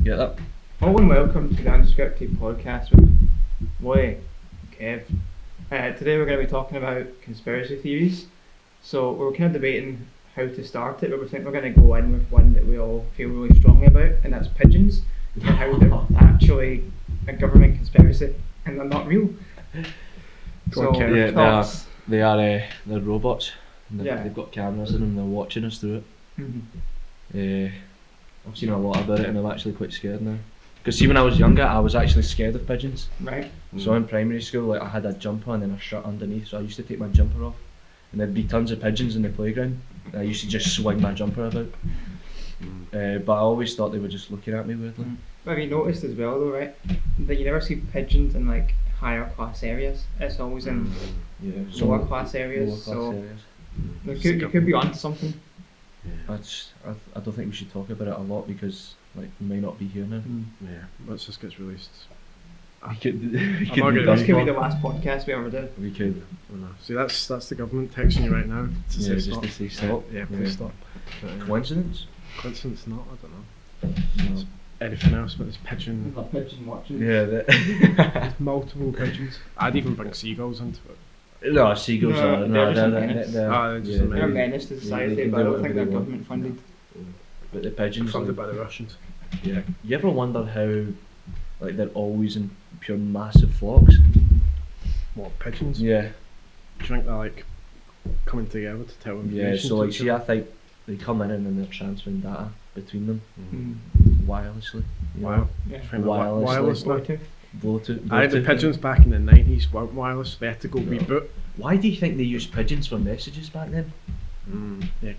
get that? Hello and welcome to the Unscripted podcast with Lloyd and Kev. Today we're going to be talking about conspiracy theories. So we're kind of debating how to start it, but we think we're going to go in with one that we all feel really strongly about, and that's pigeons, and how they're actually a government conspiracy and they're not real. They are they're robots. They've got cameras in them. They're watching us through it. Mm-hmm. I've seen a lot about it, and I'm actually quite scared now. Because see, when I was younger, I was actually scared of pigeons. Right. So in primary school, like I had a jumper and then a shirt underneath, so I used to take my jumper off, and there'd be tons of pigeons in the playground. And I used to just swing my jumper about. But I always thought they were just looking at me weirdly. But have you noticed as well, though, right, that you never see pigeons in like higher class areas? It's always in lower class areas. You could be onto something. Yeah. I don't think we should talk about it a lot because like we may not be here now. Yeah, once this gets released, We could This could be the last podcast we ever do. We could. I know. See, that's the government texting you right now to say Just stop. to say stop. Yeah, please stop. Coincidence? Coincidence not, I don't know. No. Anything else but this pigeon? A pigeon watching. Yeah. There's multiple pigeons. I'd even bring seagulls into it. No, seagulls are they're just a menace. They're They're a menace to society, but I don't think they're government funded. But the pigeons Funded by the Russians. Yeah. You ever wonder how like they're always in pure massive flocks? What, pigeons? Yeah. Do you think they're like coming together to tell information? Yeah, so like to see I think they come in and then they're transferring data between them wirelessly. Wow. Yeah. Wirelessly. Wirelessly. Bluetooth. I had the pigeons back in the 90s weren't wireless, they had to go reboot. Why do you think they used pigeons for messages back then? Yeah,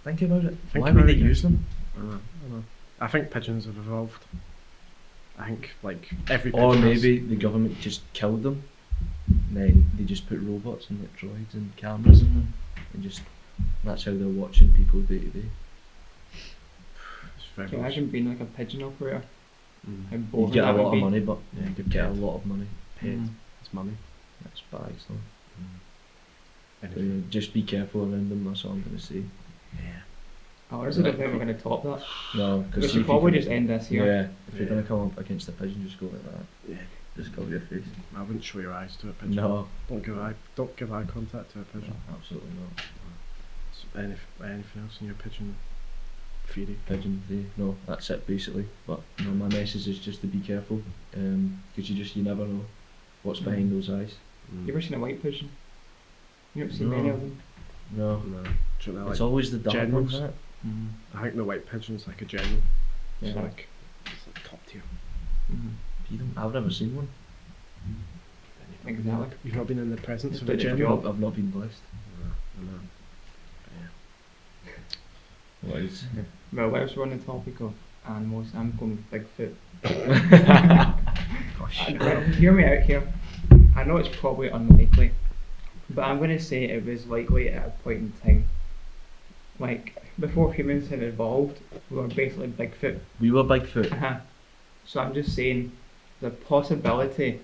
Think about it. Think Why about would they it, use them? I don't know. I think pigeons have evolved. I think like every Or pigeon maybe the government just killed them, and then they just put robots and like droids and cameras in them, and just that's how they're watching people day to day. Can you imagine being like a pigeon operator? How You boring get a that would lot be. of money, but Yeah, you get a lot of money. paid. It's money. That's bags though. So, Anything. just be careful around them. That's all I'm gonna say. Yeah. I honestly don't think we're going to top that. No, We because should probably just end this here. Yeah, if you're Yeah. gonna come up against a pigeon, just go like that. Yeah. Just cover your face. I wouldn't show your eyes to a pigeon. No, Don't give eye contact to a pigeon. absolutely not. Anything else in your pigeon theory? Pigeon day. No, that's it basically. But no, my message is just to be careful, because you never know what's behind those eyes. You ever seen a white pigeon? You haven't seen No. many of them. No, No. Do you know, it's like, always the dark generals? ones, isn't it? I think the white pigeon's like a general. Yeah. So like, it's like top tier. You don't, I've never seen one. Exactly. You've not been in the presence Just of a did your general. job. I've not been blessed. No. What is? Well, whilst we're on the topic of animals, I'm going with Bigfoot. Hear me out here. I know it's probably unlikely, but I'm going to say it was likely at a point in time. Like, before humans had evolved, we were basically Bigfoot. We were Bigfoot. So I'm just saying, the possibility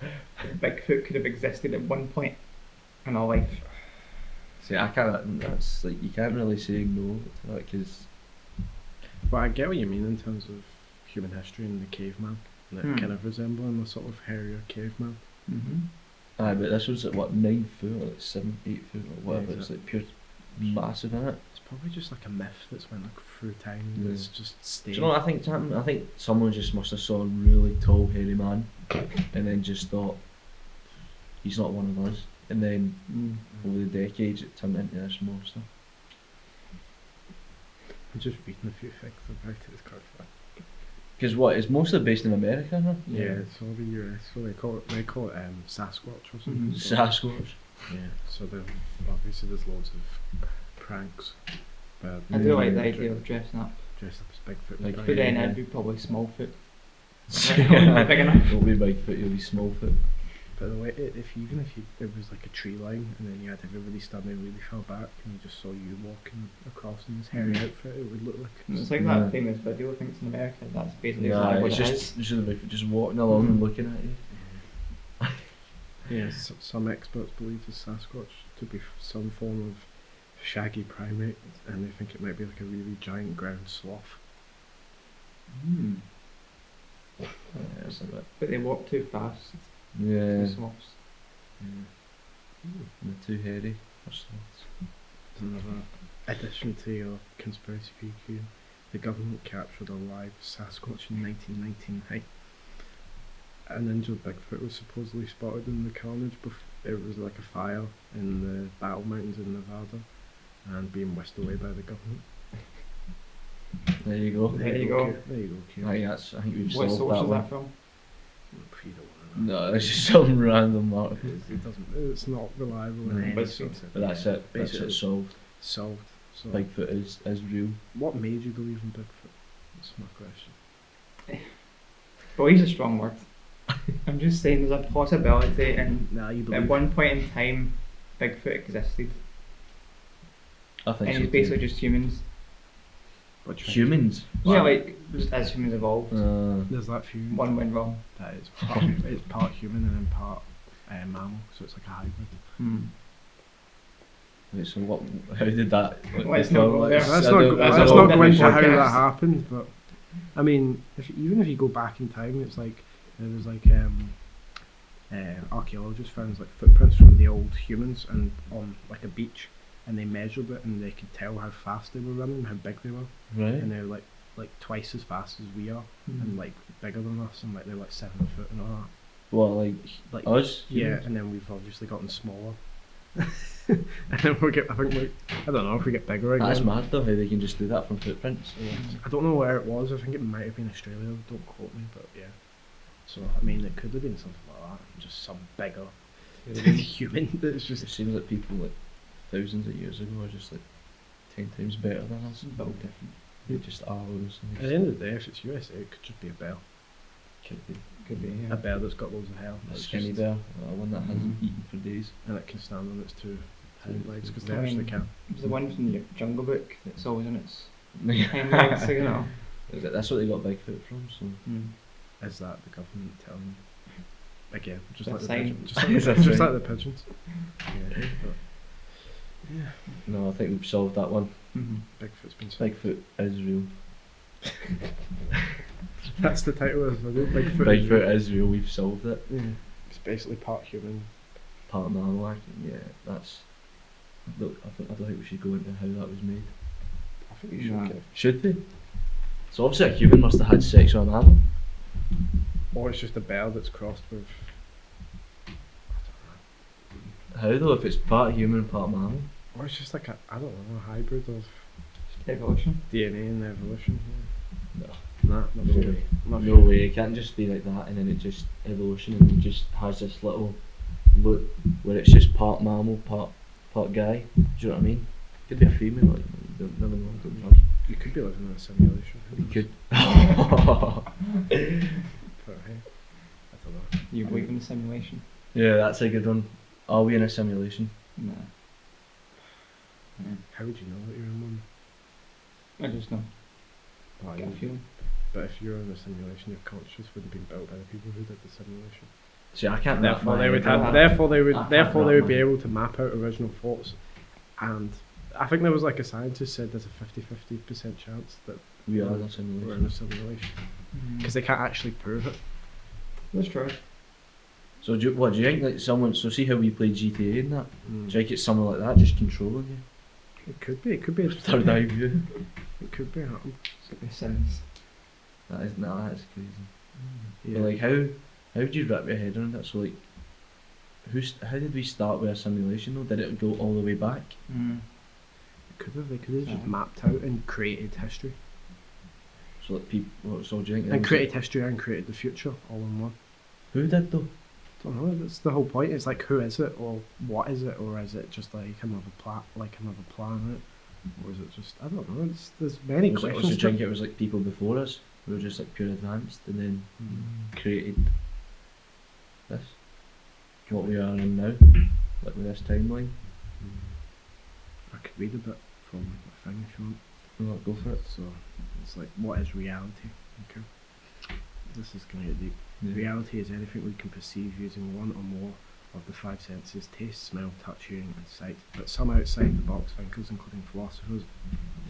that Bigfoot could have existed at one point in our life. See, I can't. That's like you can't really say no to that because But I get what you mean in terms of human history and the caveman. And it kind of resembling the sort of hairier caveman. but this was at what 9 foot or like 7, 8 foot or whatever. Yeah, It's like pure massive, isn't it? It's probably just like a myth that's went like through time. Yeah. That's just Do stayed. you know what I think happened? I think someone just must have saw a really tall, hairy man, and then just thought he's not one of us. And then over the decades, it turned into this monster. I'm just reading a few things about it. It's quite fun. Because what is mostly based in America, huh? Yeah, it's all the US. So they call it Sasquatch or something. Mhm. So- Sasquatch. Yeah. So obviously there's loads of pranks. But I do like the idea of dressing up, dressed up as Bigfoot. Like, but then Yeah. I'd be probably Smallfoot. Yeah. Big enough. Don't be Bigfoot, you'll be Smallfoot. But the way even if there was like a tree line and then you had everybody standing really far back and you just saw you walking across in this hairy outfit, it would look like It's like Yeah. that famous video I think it's in America. That's basically Nah, exactly what it's it just is. just walking along and looking at you. Yeah, some experts believe the Sasquatch to be some form of shaggy primate, and they think it might be like a really giant ground sloth. Hmm. Yeah, it's a bit. But they walk too fast. Yeah, Too sloths. they're too hairy for sloths. Another addition to your conspiracy PQ, the government captured a live Sasquatch in 1999. An injured Bigfoot was supposedly spotted in the carnage. It was like a fire in the Battle Mountains in Nevada and being whisked away by the government. There you go. There you go. There you go, Kieran. I think we've What solved source that is one. that from? You don't want to know. No, it's just some random article. It doesn't. It's not reliable in No. any BuzzFeed. sort of- But that's it. That's Basically it solved. solved. So, Bigfoot is real. what made you believe in Bigfoot? That's my question. Belief's a strong word. I'm just saying there's a possibility, and Nah, you at believe. one point in time, Bigfoot existed. I think And so it's basically too. just humans. What do you think? Humans. Yeah, like just as humans evolved, There's that few. one went wrong. That is part, it's part human and then part mammal, so it's like a hybrid. Hmm. Wait, so what? How did that? Let's not go there. Let's I not, don't- go, I let's don't- not go into how podcast. that happened, but I mean, even if you go back in time, it's like there was like archaeologists found like footprints from the old humans and on like a beach, and they measured it and they could tell how fast they were running, how big they were, Right. and they're like twice as fast as we are, and like bigger than us, and like they're like 7 foot and all that. Well, Like us. yeah, humans? and then we've obviously gotten smaller. And then we'll get, I think, like, I don't know if we get bigger again. That's mad though. How they can just do that from footprints. I don't know where it was. I think it might have been Australia. Don't quote me, but yeah. So I mean, it could have been something like that. Just some bigger human that's It just. seems like people like thousands of years ago are just like 10 times better than us. Built different. They just are those At things. the end of the day, if it's USA, it could just be a bear. Could be. Could be. A Yeah. bear that's got loads of hair. A that's skinny just- bear, one that hasn't Mhm. eaten for days. And it can stand on its two hind legs because they I mean, actually can. It was the one from the Jungle Book that's always on its hind legs, you know. That's what they got Bigfoot from. So Hmm. Is that the government telling them? Again, just That's like the sign. pigeons. Just like, That's just right. like the pigeons. Yeah, but no, I think we've solved that one. Mhm. Bigfoot's been solved. Bigfoot is real. That's the title of the video. Bigfoot. is real. Bigfoot is real. We've solved it. Yeah. It's basically part human. Part mammal. Yeah, that's. Look, I don't think we should go into how that was made. I think you should Nah. get. Should we? So obviously a human must have had sex with an animal. Or it's just a bear that's crossed with. How though? If it's part human, part mammal. Or it's just like a, I don't know, a hybrid of Evolution. DNA and evolution. No. Nah, not No sure. way. Not No sure. way. It can't just be like that and then it just evolution and it just has this little look where it's just part mammal, part guy. Do you know what I mean? Could be a female. Like, you don't never know. Don't judge. You could be living in a simulation. who You knows? could. But hey, I don't know. You believe in the simulation? Yeah, that's a good one. Are we in a simulation? Nah. How would you know that you're in one? I just know. Well, Get a feeling. but if you're in a simulation, your conscious wouldn't be built by the people who did the simulation. See, I can't. wrap Therefore, my they would head around have. that. Therefore, they would. I can't Therefore, they wrap would be my- able to map out original thoughts. And I think there was like a scientist said there's a 50-50% chance that We are in a we're in simulation. a simulation Mm. because they can't actually prove it. Let's try. So what do you think? Like someone. So see how we play GTA and that. Do you Mm. think it's someone like that just controlling you? It could be. It could be. Third eye view. It could be. It's like The Sims. That is that's crazy. Yeah. But like how do you wrap your head around that? So like, how did we start with a simulation though? Did it go all the way back? Mm. Could have. They could have just Yeah. mapped out and created history. So like people. So do you think? there And was, created history and created the future all in one. Who did though? Don't know. That's the whole point. It's like who is it, or what is it, or is it just like another another planet, or is it just I don't know. There's many Was it, questions. do you to think it was like people before us who were just like pure advanced and then Mm. created this? What we are in now, like with this timeline. I could read a bit from a thing if you want. Well, go for it. So it's like, what is reality? Okay. This is going to get deep. Reality is anything we can perceive using one or more of the five senses: taste, smell, touch, hearing, and sight. But some outside the box thinkers, including philosophers,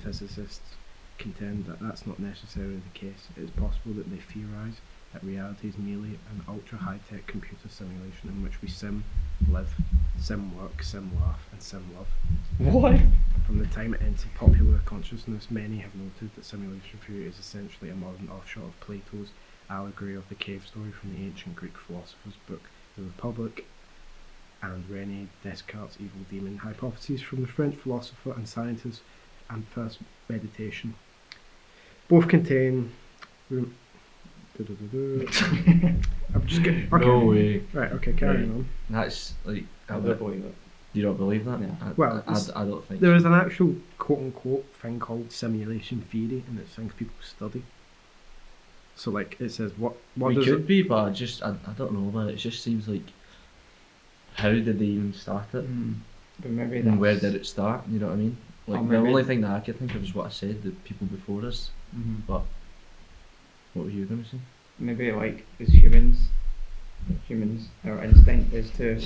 physicists, contend that that's not necessarily the case. It is possible that they theorise that reality is merely an ultra high-tech computer simulation in which we sim, live, sim work, sim laugh, and sim love. What? From the time it entered popular consciousness, many have noted that simulation theory is essentially a modern offshoot of Plato's allegory of the cave story from the ancient Greek philosopher's book The Republic, and René Descartes' evil demon hypotheses from the French philosopher and scientist and first meditation. Both contain. I'm just getting. Okay. No way. Right. Okay. Carrying on. That's like. I don't believe it. You don't believe that? No. Well, I don't think. There so. is an actual quote-unquote thing called simulation theory, and it's things people study. So, like, it says what We does could it? be, but I don't know, man. It just seems like, how did they even start it? But maybe And where that's- did it start? You know what I mean? Like Or the maybe- only thing that I could think of is what I said, the people before us. But what were you gonna say? Maybe like as humans, our instinct is to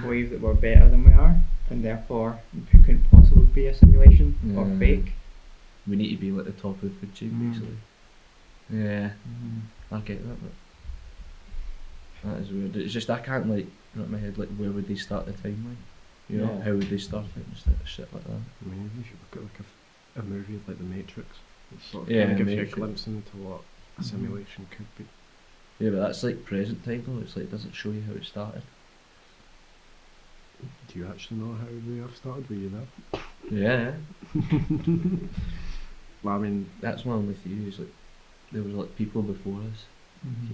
believe that we're better than we are, and therefore it couldn't possibly be a simulation or Yeah. fake. We need to be like the top of the food chain, basically. Yeah, I get that, but that is weird. It's just I can't like wrap my head like where would they start the timeline? You know, Yeah. how would they start it and shit like that? I mean, if you look at like a movie like The Matrix, it sort of Yeah, kind of gives you a Matrix. glimpse into what a simulation could be. Yeah, but that's like present time though. It's like it doesn't show you how it started. Do you actually know how the Earth started? Were you there? Yeah, Well, I mean, that's my only theory. Is like there was like people before us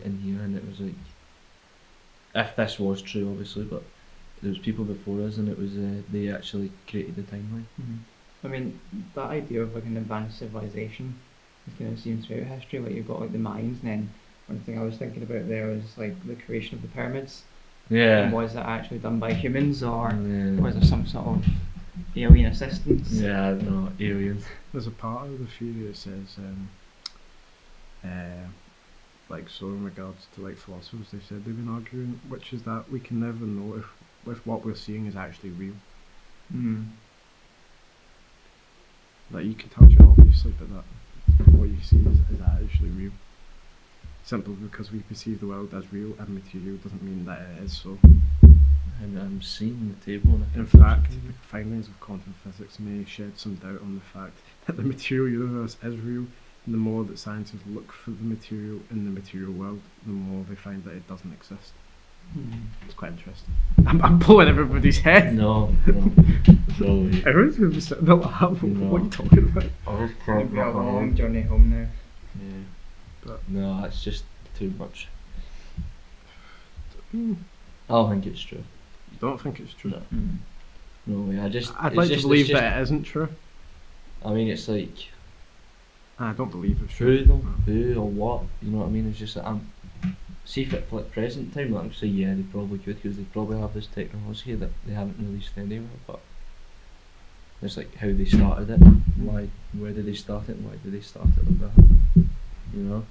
in here, and it was like if this was true, obviously, but there was people before us, and it was they actually created the timeline. I mean, that idea of like an advanced civilization, it kind of seems throughout history. Like you've got like the Mayans, and then one thing I was thinking about there was like the creation of the pyramids. Yeah. And was that actually done by humans, or Yeah. was there some sort of alien assistance? Yeah, I don't know, aliens. there's a part of the theory that says, like, so in regards to like philosophers, they said they've been arguing, which is that we can never know if what we're seeing is actually real. Like, you can touch it obviously, but that what you see is actually real. Simply because we perceive the world as real and material doesn't mean that it is so. And I'm seeing the table. And I In think fact, the findings of quantum physics may shed some doubt on the fact that the material universe is real, and the more that scientists look for the material in the material world, the more they find that it doesn't exist. It's quite interesting. I'm pulling everybody's head. no, way. Everyone's going to be sitting there like, what are you talking about? I just It'll be a long journey home now. Yeah. No, that's just too much. Mm. I don't think it's true. You don't think it's true? No. No way. I'd it's like just, to believe it's just, that it isn't true. I mean, it's like I don't believe it's who true. though? Who or what? You know what I mean? It's just that see if it for like present time, like, I'm say yeah, they probably could because they probably have this technology that they haven't released anywhere. But it's like how they started it. Why? Where did they start it? And why did they start it like that? You know.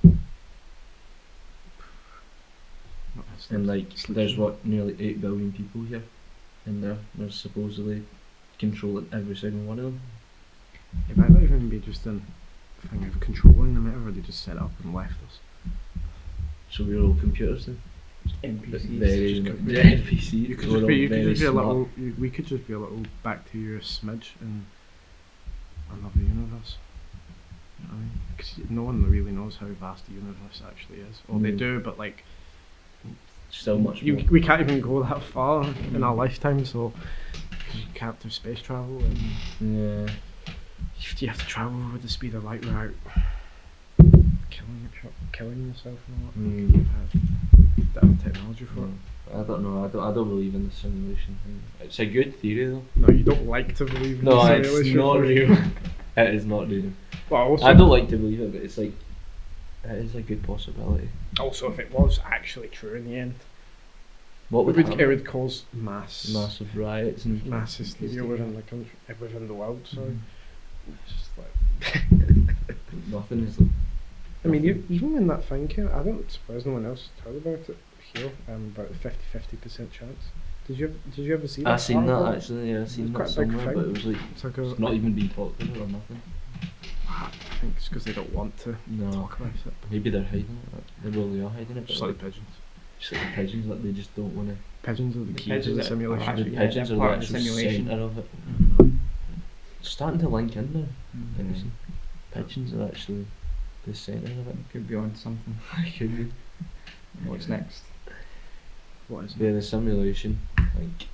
And like, there's what, nearly 8 billion people here, and they're supposedly controlling every single one of them. It might not even be just a thing of controlling them, everybody just set up and left us. So we're all computers then. NPCs. Very just could be- NPCs. You could We're just all be, you could very just be a smart. little, we could just be a little bacteria smidge in another universe. You know what I mean? Because no one really knows how vast the universe actually is. Or they Mm. do, but like, Still much more. we can't even go that far in our lifetime, so you can't do space travel, and Yeah. you have to travel with the speed of light without killing yourself and all that. Mm. Don't have technology for it. I don't know. I don't believe in the simulation thing. It's a good theory though. No, you don't like to believe in No, the it's simulation not theory. real. It is not real. Well, also, I don't like to believe it, but it's like it is a good possibility. also, if it was actually true in the end, What would it happen? would cause Massive riots and mass hysteria within the country, within the world. Sorry, it's just like. Nothing is like. I mean, even when that thing came, I don't suppose no one else has heard about it here. About the 50% chance. Did you ever see that? I seen that article? actually. Yeah, I seen It's that quite a big somewhere, thing. but it was like It's like a, it's not even being talked about or nothing. I think it's because they don't want to No. talk about it. Maybe they're hiding it. They really are hiding it. Just But like the pigeons. just like the pigeons, like they just don't want to. Pigeons are the keys of pigeons the are simulation. actually- The yeah, pigeons they're are part the of the actual simulation. centre of it. It's starting to link in now. Mm. Like, pigeons are actually the centre of it. Could be on to something. Could be. What's next? What is it? Yeah, the simulation. Like,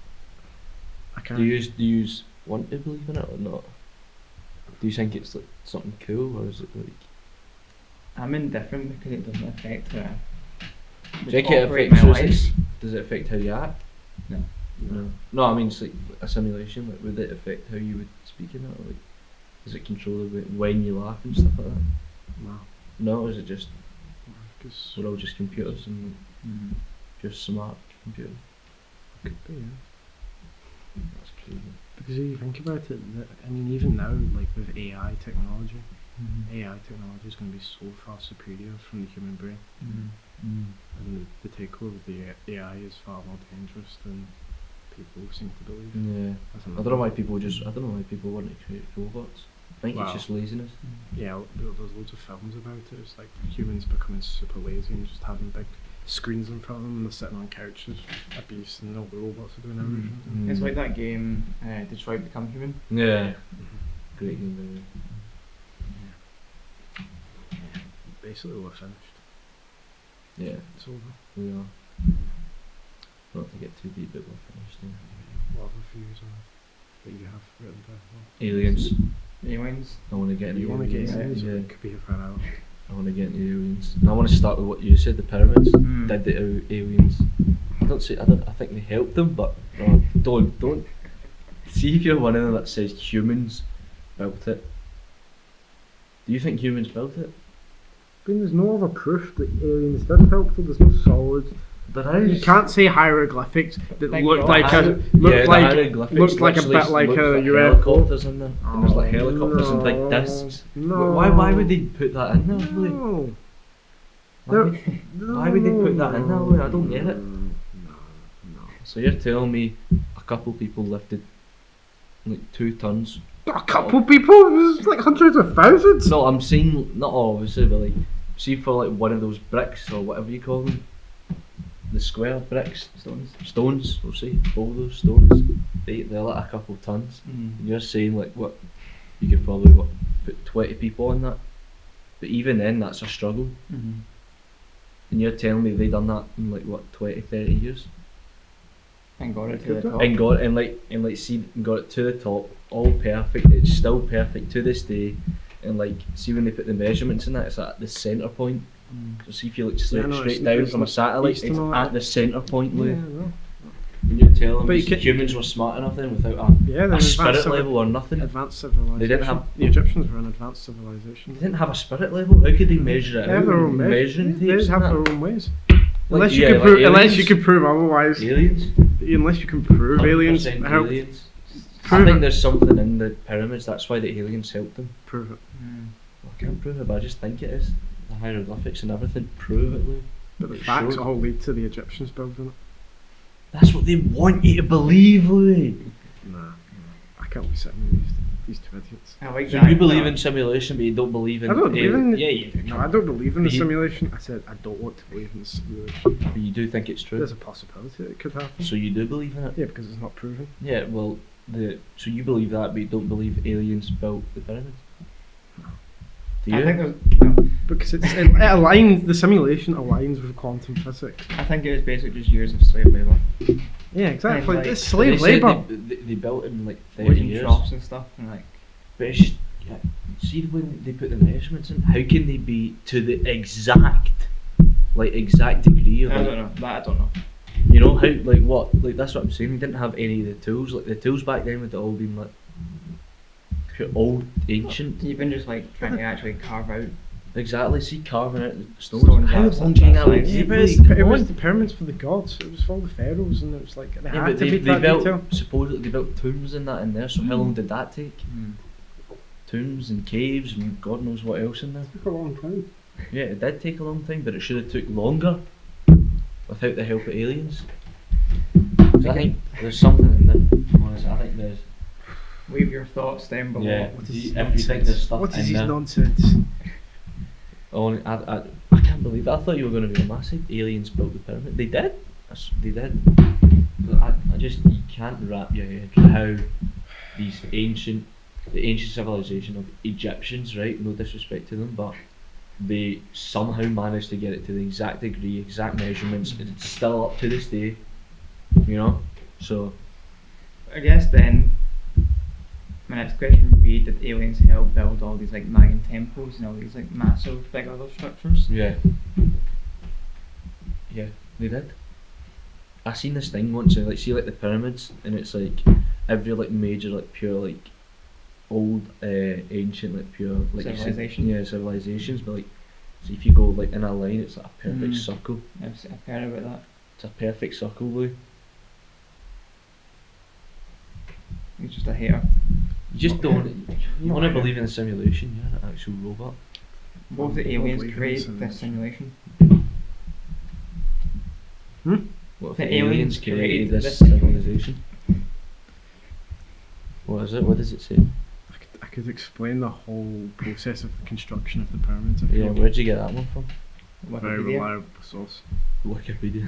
I can't. do you want to believe in it or not? Do you think it's like something cool, or is it like? I'm indifferent because it doesn't affect Do you think it affects my you? life. Does it affect how you act? No. No. No, I mean it's like a simulation. Like, would it affect how you would speak in it? Or like, does it control the way when you laugh and stuff like that? No. No, or is it just Because we're all just computers and Mm. just smart computers? could be, yeah. That's crazy. Because if you think about it, I mean, even now, like with AI technology, Mhm. AI technology is going to be so far superior from the human brain, Mhm. and the takeover of the AI is far more dangerous than people seem to believe. Yeah. That's I don't know why people want to create robots. I think Wow. it's just laziness. Yeah, there's loads of films about it. It's like humans becoming super lazy and just having big screens in front of them, and they're sitting on couches, abuse, and all the robots are doing everything. Mm. It's like that game, Detroit Become Human. Yeah. Great game. Baby. Basically, we're finished. Yeah, It's over. we are. Not to get too deep, but we're finished now. What other views are that you have written down? Aliens. Aliens. I want to get into You want to get aliens. into it? Yeah. It could be here for an hour. I want to get into aliens. And I want to start with what you said, the pyramids. Mm. Did the aliens? I think they helped them, but no, don't. See if you're one of them that says humans built it. Do you think humans built it? There's no other proof that aliens did help them. There's no solids. There You can't say hieroglyphics that Like looked what? like a The hieroglyphics looked like a literally bit like looks a like UFO. helicopters in there. And there's like Oh, helicopters and big no. discs. No. Why would they put that in there? Louis? No. Why would they put that in there? Louis? I don't get it. No. So you're telling me a couple people lifted like 2 tons? A couple people? There's like hundreds of thousands. No, I'm saying not all obviously, but like see for like one of those bricks or whatever you call them, the square bricks, stones. We'll say all those stones. They're like a couple tons. Mm. And you're saying like what? You could probably put 20 people on that, but even then that's a struggle. Mhm. And you're telling me they done that in like what 20, 30 years? And got it to the top. And got it to the top, all perfect. It's still perfect to this day. And like, see when they put the measurements in that, it's at the centre point. Mm. So see if you look Yeah, no, straight it's- down it's from a like satellite, east it's and all at that. the centre point, Yeah, Lou. no. And you're telling But me you can- humans were smart enough then without Yeah, a they're spirit level or nothing? Advanced civilization. They didn't have- the Egyptians were an advanced civilization. They didn't have a spirit level. How could they measure it? They have their own measuring They tapes have and their that? own ways. Like, Unless you yeah, can like prove, unless you aliens. can prove otherwise. Aliens. Unless you can prove aliens 100% helped. aliens. I Prove think it. there's something in the pyramids. That's why the aliens helped them. Prove it. Mm. Well, I can't prove it, but I just think it is. The hieroglyphics and everything prove it, Lou. But the It facts showed. all lead to the Egyptians building it. That's what they want you to believe, Louis. Nah. I can't be sitting with these two idiots. I like So that. you believe in simulation, but you don't believe in. I don't believe in. Yeah, you do. No, I don't believe in the But you- simulation. I said I don't want to believe in the simulation. But you do think it's true. There's a possibility that it could happen. So you do believe in it. Yeah, because it's not proven. Yeah. Well, so you believe that, but you don't believe aliens built the pyramids. Do you? I think there's, Because it aligns. The simulation aligns with quantum physics. I think it was basically just years of slave labour. Yeah, exactly. like- It's But slave they said labour. They built it in like 30 Wooden years. troughs and stuff, and like But it's just, yeah, see when they put the measurements in, how can they be to the exact degree of I like, don't know. That I don't know. you know, how, like what, like that's what I'm saying, they didn't have any of the tools, like the tools back then would have all been like pure old, ancient. Even just like trying to actually carve out. Exactly, see carving out the stones. Stones, How that's- long do you think that would that's take? Yeah, but Really? it Come was on. the pyramids for the gods. It was for all the pharaohs, and it was like they Yeah, had but to they be that built, detail. supposedly they built tombs and that in there, so how long did that take? Mm. Tombs and caves and God knows what else in there. It took a long time. Yeah, it did take a long time, but it should have took longer without the help of aliens. 'Cause I think there's something in there. Honestly, I think there's. Leave your thoughts down below. Yeah. What Do is you- his if you think there's nonsense? stuff What is in his there, nonsense? I can't believe it. I thought you were going to be a massive aliens built the pyramid. They did. They did. But I just you can't wrap your head around how these the ancient civilization of Egyptians, right? No disrespect to them, but they somehow managed to get it to the exact degree, exact measurements, and it's still up to this day. You know. So I guess then my next question would be, did aliens help build all these like Mayan temples and all these like massive big other structures? yeah, they did. I seen this thing once, and like see like the pyramids, and it's like every like major like pure like old ancient like pure like you said- Civilization. yeah, civilizations, but like so if you go like in a line, it's like a perfect circle. I've heard about that. It's a perfect circle, Lou. He's just a hater. You just don't. You want to believe in a simulation? You're an actual robot. Both the Don't aliens believe in create the this simulation. What if The the aliens aliens created created this this civilization? What is it? What does it say? I could explain the whole process of the construction of the pyramids. If you Yeah, want. where'd you get that one from? Very Wikipedia. reliable source. Wikipedia.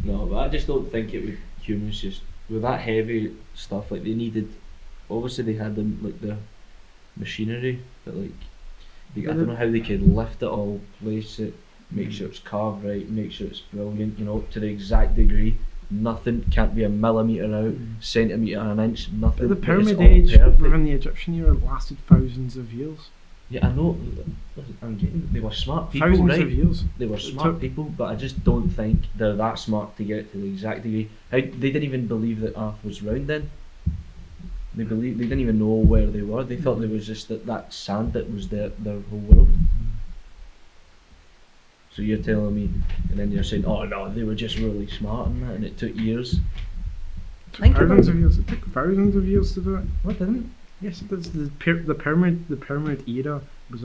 No, but I just don't think it would humans just with that heavy stuff. Like they needed, obviously they had them like the machinery, but like I don't know how they could lift it all, place it, make sure it's carved right, make sure it's brilliant. You know, to the exact degree. Nothing can't be a millimetre out, centimetre, an inch, nothing. The but it's pyramid all age perfect. within the Egyptian era lasted thousands of years. Yeah, I know. Listen, I'm getting. They were smart people, Thousands right? of years. They were It smart took- people, but I just don't think they're that smart to get it to the exact degree. How they didn't even believe that Earth was round then. They didn't even know where they were. They thought there was just that sand that was their whole world. So you're telling me, and then you're saying, oh no, they were just really smart and that, and it took years. Think about Thousands it. of years. It took thousands of years to do it. What didn't? Yes, it does. The pyramid era was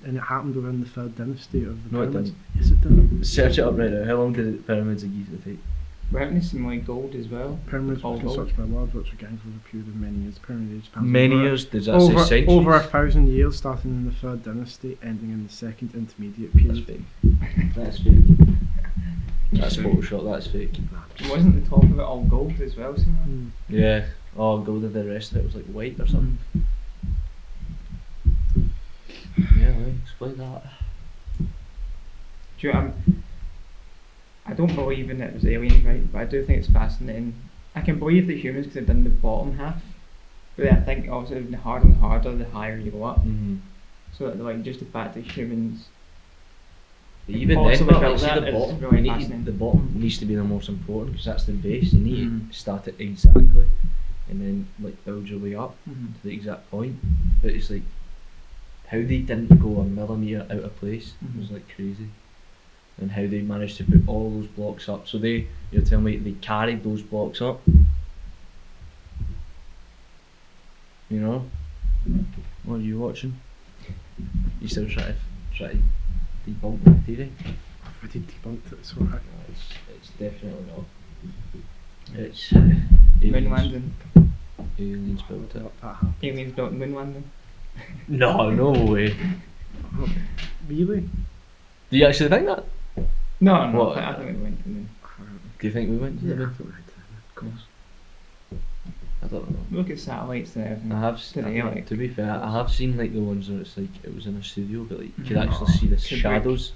and it happened within the third dynasty of the No, it pyramids. didn't. Yes, it did. Search it up right now. How long did the pyramids of Giza take? We're having some like gold as well. Pyramids were All gold. constructed by large rocks gangs over a period of many years. The pyramid age spans Many over- years? Does that over, say centuries? over 1,000 years, starting in the third dynasty, ending in the second intermediate That's period. fake. That's fake. That's Photoshop. That's fake. Wasn't the top of it all gold as well, Simon? Yeah. Oh, gold. And the rest of it was like white or something. Yeah, like, explain that. Do you know, I don't believe in it was aliens, right? But I do think it's fascinating. I can believe that humans could have done the bottom half, but I think also the harder and harder the higher you go up. Mm-hmm. So that like just the fact that humans Even then, possibly but built like, see that the is bottom. really You need fascinating. the bottom needs to be the most important because that's the base. You need Mhm. to start it exactly, and then like build your way up Mhm. to the exact point. But it's like how they didn't go a millimetre out of place was like crazy, and how they managed to put all those blocks up. So you're telling me they carried those blocks up. You know, what are you watching? You still try to debunk that theory? I've already debunked it, so It's definitely not. It's Moon aliens, landing. aliens built it. that happened. Aliens built moon landing. No way. Really? Do you actually think that? No, What? I think we went to the moon. Do you think we went to the Yeah, I moon? think I did, of course. I don't know. Look at satellites and everything. I have. Today, like, To be fair, I have seen like the ones where it's like it was in a studio, but like you can Mhm. actually see the Kubrick. shadows.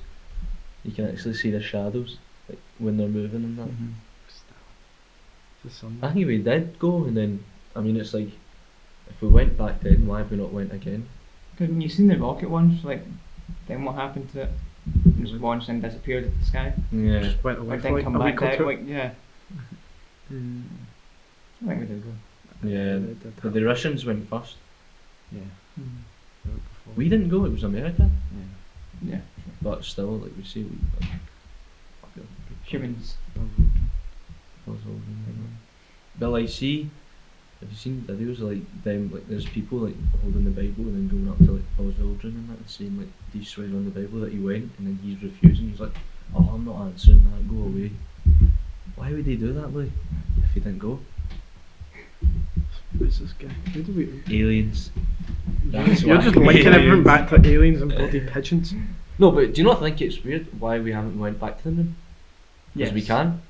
You can actually see the shadows, like when they're moving and that. Mhm. The sun. I think we did go, and then I mean it's like if we went back then, why have we not went again? Because when you seen the rocket launch, like, then what happened to it? It was launched and disappeared at the sky. Yeah. Just went away Like, for then like come a back week or down, two. like, yeah. Mm. I think we did go. Yeah. They did But the Russians went first. Yeah. Before. We didn't go. It was America. Yeah. Yeah. But still, like we see, we. Humans. But like, see, have you seen videos of, like them? Like, there's people like holding the Bible and then going up to like Buzz Aldrin and that and saying like, "Do you swear on the Bible that he went?" And then he's refusing. He's like, "Oh, I'm not answering that. Go away." Why would they do that, like, if he didn't go? Who's this guy? Who do we? Aliens. That's You're why. just linking everything Aliens. back to aliens and bloody pigeons. No, but do you not think it's weird why we haven't went back to the moon? Because we Yes. can.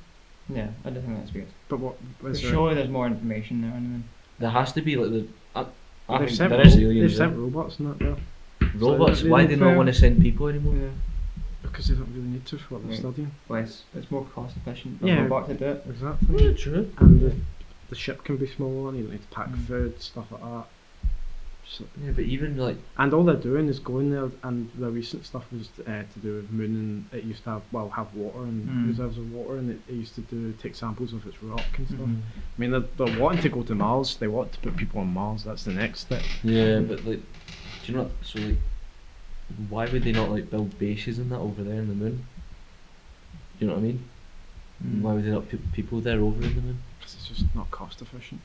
Yeah, I don't think that's weird. But what? But Was there? surely there's more information there. And There has to be like the. I They've think sent, there is they've aliens. sent There. robots and that there. Robots. So Why they're do they not fair. want to send people anymore? yeah, Because they don't really need to for what they're Right. studying. less. It's more cost efficient for Yeah. a robot to do it. Exactly. Yeah, true. And the ship can be smaller and you don't need to pack Mm. food, stuff like that. So, Yeah, but even like and all they're doing is going there, and the recent stuff was to do with moon, and it used to have water and Mm. reserves of water, and it used to take samples of its rock and stuff. Mhm. I mean, they're wanting to go to Mars. They want to put people on Mars. That's the next step. yeah, but like, do you know? So like, why would they not like build bases and that over there in the moon? Do you know what I mean? Mm. Why would they not put people there over in the moon? Because it's just not cost efficient.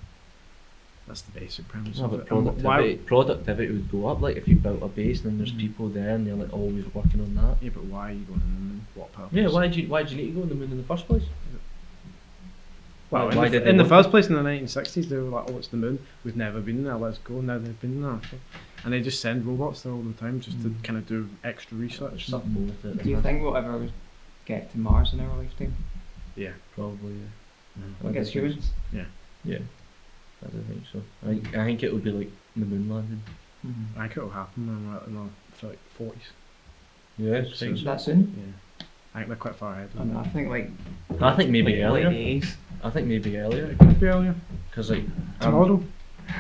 That's the basic premise No, of but it. And productivity would go up. Like if you built a base and then there's Mhm. people there and they're like always working on that. Yeah, but why are you going to the moon? What purpose? Yeah, why do you need to go on the moon in the first place? Well, Why in, did the, they in the want first place in the 1960s, they were like, "Oh, it's the moon. We've never been there. Let's go." Now they've been there, so. And they just send robots there all the time just to Mm. kind of do extra research There's stuff. something more with it. Do you than think we'll ever get to Mars in our lifetime? Yeah. that. Probably? Yeah. Like as humans? Yeah, I don't think so. I think it would be like the moon landing. Mm-hmm. I think it'll happen when we're in our like 40s. Yeah, So- That soon? Yeah. I think they're quite far ahead. I mean, I think like. I think maybe like earlier. late 80s. I think maybe earlier. It could be earlier. Because like Tomorrow.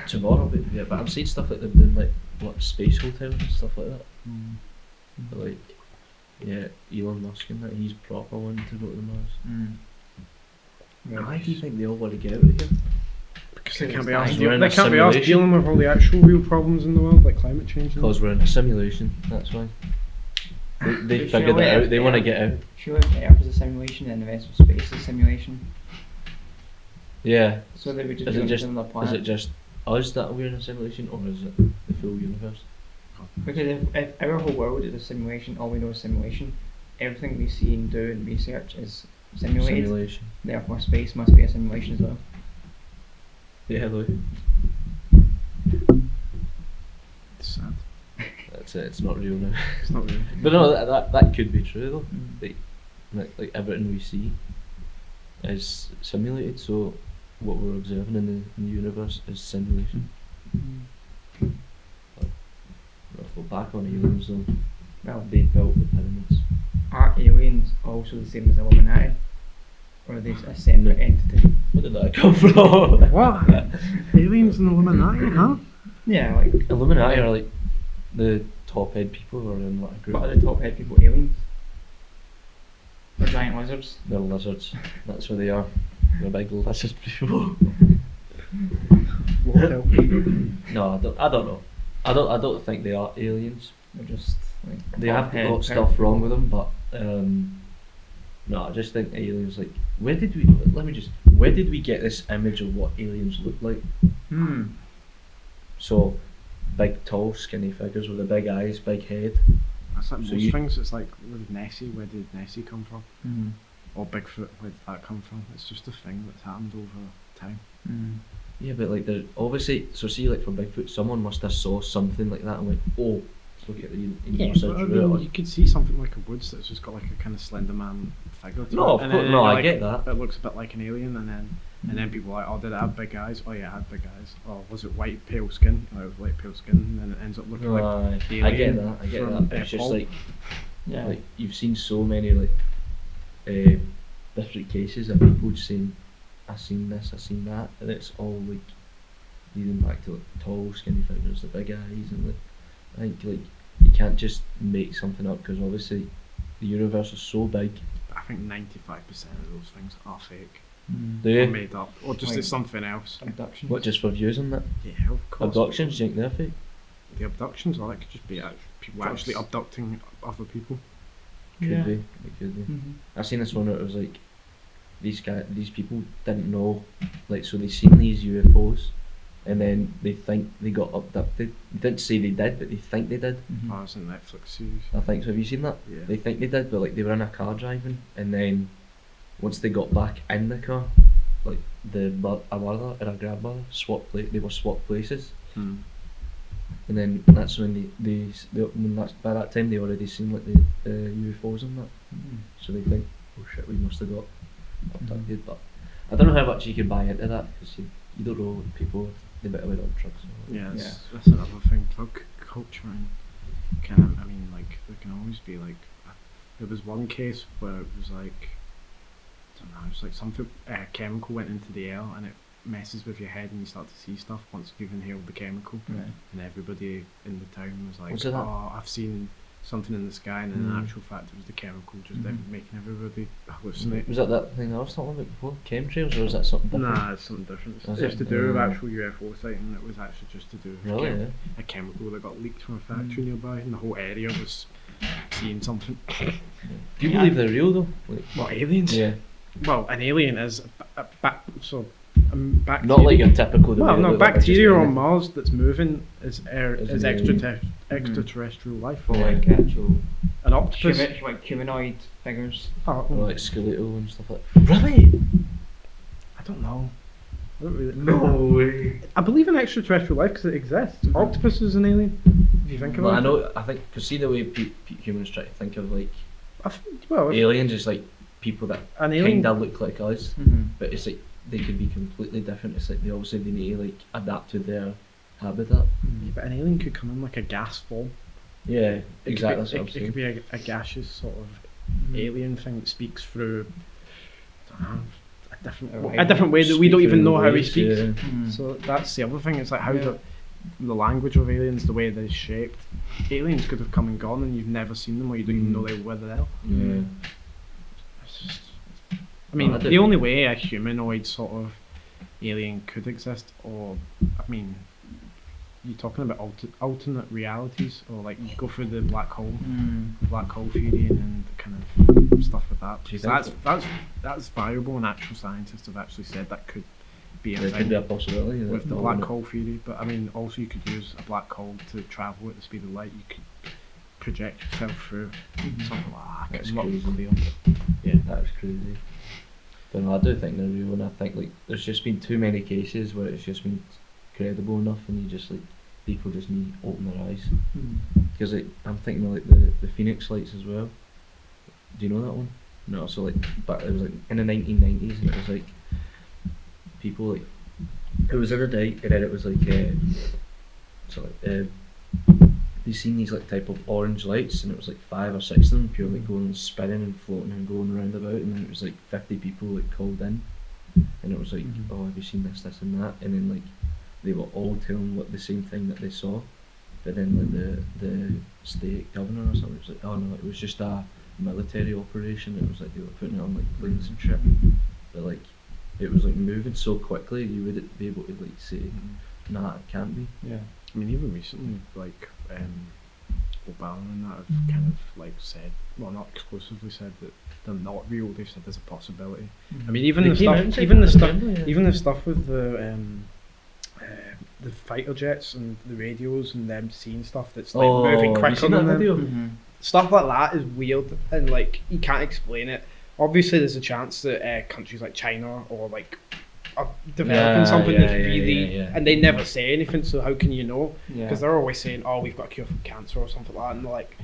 tomorrow, but yeah, but I've seen stuff like they're doing like what space hotels and stuff like that. Mm. But like, yeah, Elon Musk and that he's proper wanting to go to the Mars. Mm. Why do you think they all want to get out of here? Because they Because can't be it's asked. we're in They a can't be asked simulation. dealing with all the actual real problems in the world, like climate change. And Because we're in a simulation. That's why. They But figured surely it out. if They want to Earth- get out. Surely if Earth is a simulation and the rest of space is a simulation. Yeah. So they would just Is be it on just another is planet. it just us that we're in a simulation, or is it the full universe? Because if our whole world is a simulation, all we know is simulation. Everything we see and do and research is simulated. Simulation. Therefore, space must be a simulation as well. Yeah, Lou. It's sad. That's it. It's not real now. It's not real. But no, that could be true though. Mm. Like everything we see is simulated. So what we're observing in the universe is simulation. If we're back on aliens though, Well, they built the pyramids. are aliens also the same as Illuminati? Or are they a separate entity? Where did that come from? What? Aliens and Illuminati, huh? Yeah, like, Illuminati are like the top head people who are in like a group. but are the top head people aliens? Or giant lizards? They're lizards. That's what they are. They're big lizard people. What else? No, I don't know. I don't think they are aliens. They're just like They have top head got stuff powerful wrong people. with them, but no, I just think aliens like where did we get this image of what aliens look like? Hmm. So big, tall, skinny figures with the big eyes, big head. That's like So most you- things. It's like with Nessie. Where did Nessie come from? Hmm. Or Bigfoot. Where did that come from? It's just a thing that's happened over time. Hmm. Yeah, but like they're obviously so see like for Bigfoot, someone must have saw something like that and went, oh, let's look at the But I mean, you could see something like a woods that's just got like a kind of slender man figure. To No, it, of and course, then no, I like, get that. It looks a bit like an alien, and then people are like, oh, did it have big eyes? Oh yeah, it had big eyes. Oh, was it white pale skin? Oh, it was white pale skin, and then it ends up looking like the I get alien that. I get from, that. It's just Paul. like Yeah. like you've seen so many like different cases of people just saying, I seen this, I seen that, and it's all like leading back to like tall, skinny figures, the big eyes, and like I think like you can't just make something up because obviously the universe is so big. I think 95% of those things are fake, Hmm. Do or you? made up, or just Like- it's something else. Abduction. What, just for views on that? Yeah, of course. Abductions, do you think they're fake? The abductions, or that could just be people Drugs. actually abducting other people. Could Yeah. be. It could be. Mhm. I seen this one where it was like these people didn't know, like so they seen these UFOs, and then they think they got abducted. They didn't say they did, but they think they did. Mhm. Oh, it's a Netflix series. I think so. Have you seen that? Yeah. They think they did, but like they were in a car driving, and then once they got back in the car, like a mother and a grandmother they were swapped places, Hmm. and then that's when when that's by that time they already seen like the UFOs and that, so they think, oh shit, we must have got abducted. But I don't know how much you can buy into that because you don't know people they might have been on drugs. Yeah, Yeah. that's another thing. Drug culture and kind of, I mean, like there can always be like. There was one case where it was like, I don't know, it was like something chemical went into the air and it messes with your head and you start to see stuff once you've inhaled the chemical. Right. And everybody in the town was like, Was it that? oh, I've seen something in the sky, and in actual fact it was the chemical just making everybody hallucinate. Was that thing I was talking about before, chemtrails, or was that something different? Nah, it's something different. Was It's it? to do with actual UFO sighting. It was actually just to do with Really? Yeah. a chemical that got leaked from a factory nearby, and the whole area was seeing something. Do you believe they're real though? Like, What, aliens? yeah. Well, an alien is bacteria. Not like your typical. Well, no, like bacteria on anything. Mars that's moving is Is an alien. extraterrestrial life. Or like actual An octopus. like humanoid figures. Oh, Or like skeletal and stuff like that. Really? I don't know. I don't really. No way. I believe in extraterrestrial life because it exists. Octopus is an alien. If you think about Well, I it. know. I think because see the way humans try to think of like Well, aliens is like people that an alien. kinda look like us, Mm-hmm. but it's like they could be completely different. It's like they need to like adapt to their habitat. But an alien could come in like a gas form. Yeah, It exactly. Could That's be, what I'm it saying. could be a gaseous sort of alien thing that speaks through. I don't know, a different way that we don't even know how he speaks. Yeah. Mm. So that's the other thing. It's like how Yeah. the language of aliens, the way they're shaped. Aliens could have come and gone, and you've never seen them, or you don't even know they were there. Yeah. It's just, I mean, I do- the only way a humanoid sort of alien could exist, or I mean, you're talking about alternate realities, or like you go through the black hole theory, and kind of stuff like that. Do you So think that's viable, and actual scientists have actually said that could be a There thing could be a possibility. with the that black no- hole theory. But I mean, also you could use a black hole to travel at the speed of light. You could project yourself through something like that. That's I'm not crazy. clear. Yeah. That's crazy. But no, I do think they're real, and I think like there's just been too many cases where it's just been credible enough, and you just like people just need to open their eyes. Because like, I'm thinking of like the Phoenix Lights as well. Do you know that one? No, so like, but it was like in the 1990s, and it was like people like it was in a night, and then it was like they seen these like type of orange lights, and it was like 5 or 6 of them purely going and spinning and floating and going round about, and then it was like 50 people like called in, and it was like, oh, have you seen this, and that, and then like they were all telling what the same thing that they saw, but then like the state governor or something was like, oh no, it was just a military operation. It was like they were putting it on like planes and shit, but like it was like moving so quickly you wouldn't be able to like say, nah, it can't be. Yeah. I mean, even recently, like Obama and that have kind of like said, well, not exclusively said that they're not real. They've said there's a possibility. I mean, even They the came out stuff, and said even the that, stuff, didn't they? Yeah. even the stuff with the fighter jets and the radios and them seeing stuff that's like moving have you quicker seen than that them. video? Stuff like that is weird, and like you can't explain it. Obviously, there's a chance that countries like China or like are developing something that's really, and they never say anything. So how can you know? Yeah. Because they're always saying, "Oh, we've got a cure for cancer" or something like that, and they're like,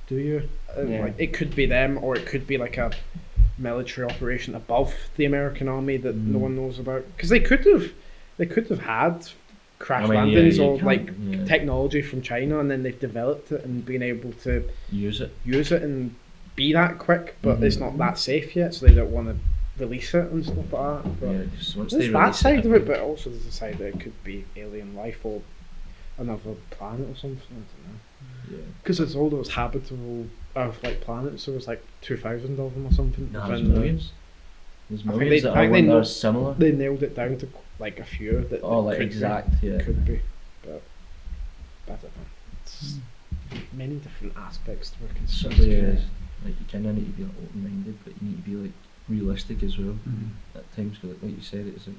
"Do you?" Yeah. Like it could be them, or it could be like a military operation above the American army that no one knows about. Because they could have had crash landings or like technology from China, and then they've developed it and been able to use it. and be that quick, but it's not that safe yet, so they don't want to release it and stuff like that. But Yeah, 'cause once there's they that release side of it, but also there's the side that it could be alien life or another planet or something. I don't know. Yeah. Because there's all those habitable Earth-like planets. There was like 2,000 of them or something. No, there's within the- millions. There's I think millions they- that I think they are know- similar. They nailed it down to like a few that. Oh, that like could exact, be, yeah. Could be, but I don't know. It's many different aspects to a So, conspiracy. yeah, theory. like you kind of need to be like, open-minded, but you need to be like realistic as well Mhm. at times. Cause like you said, it's like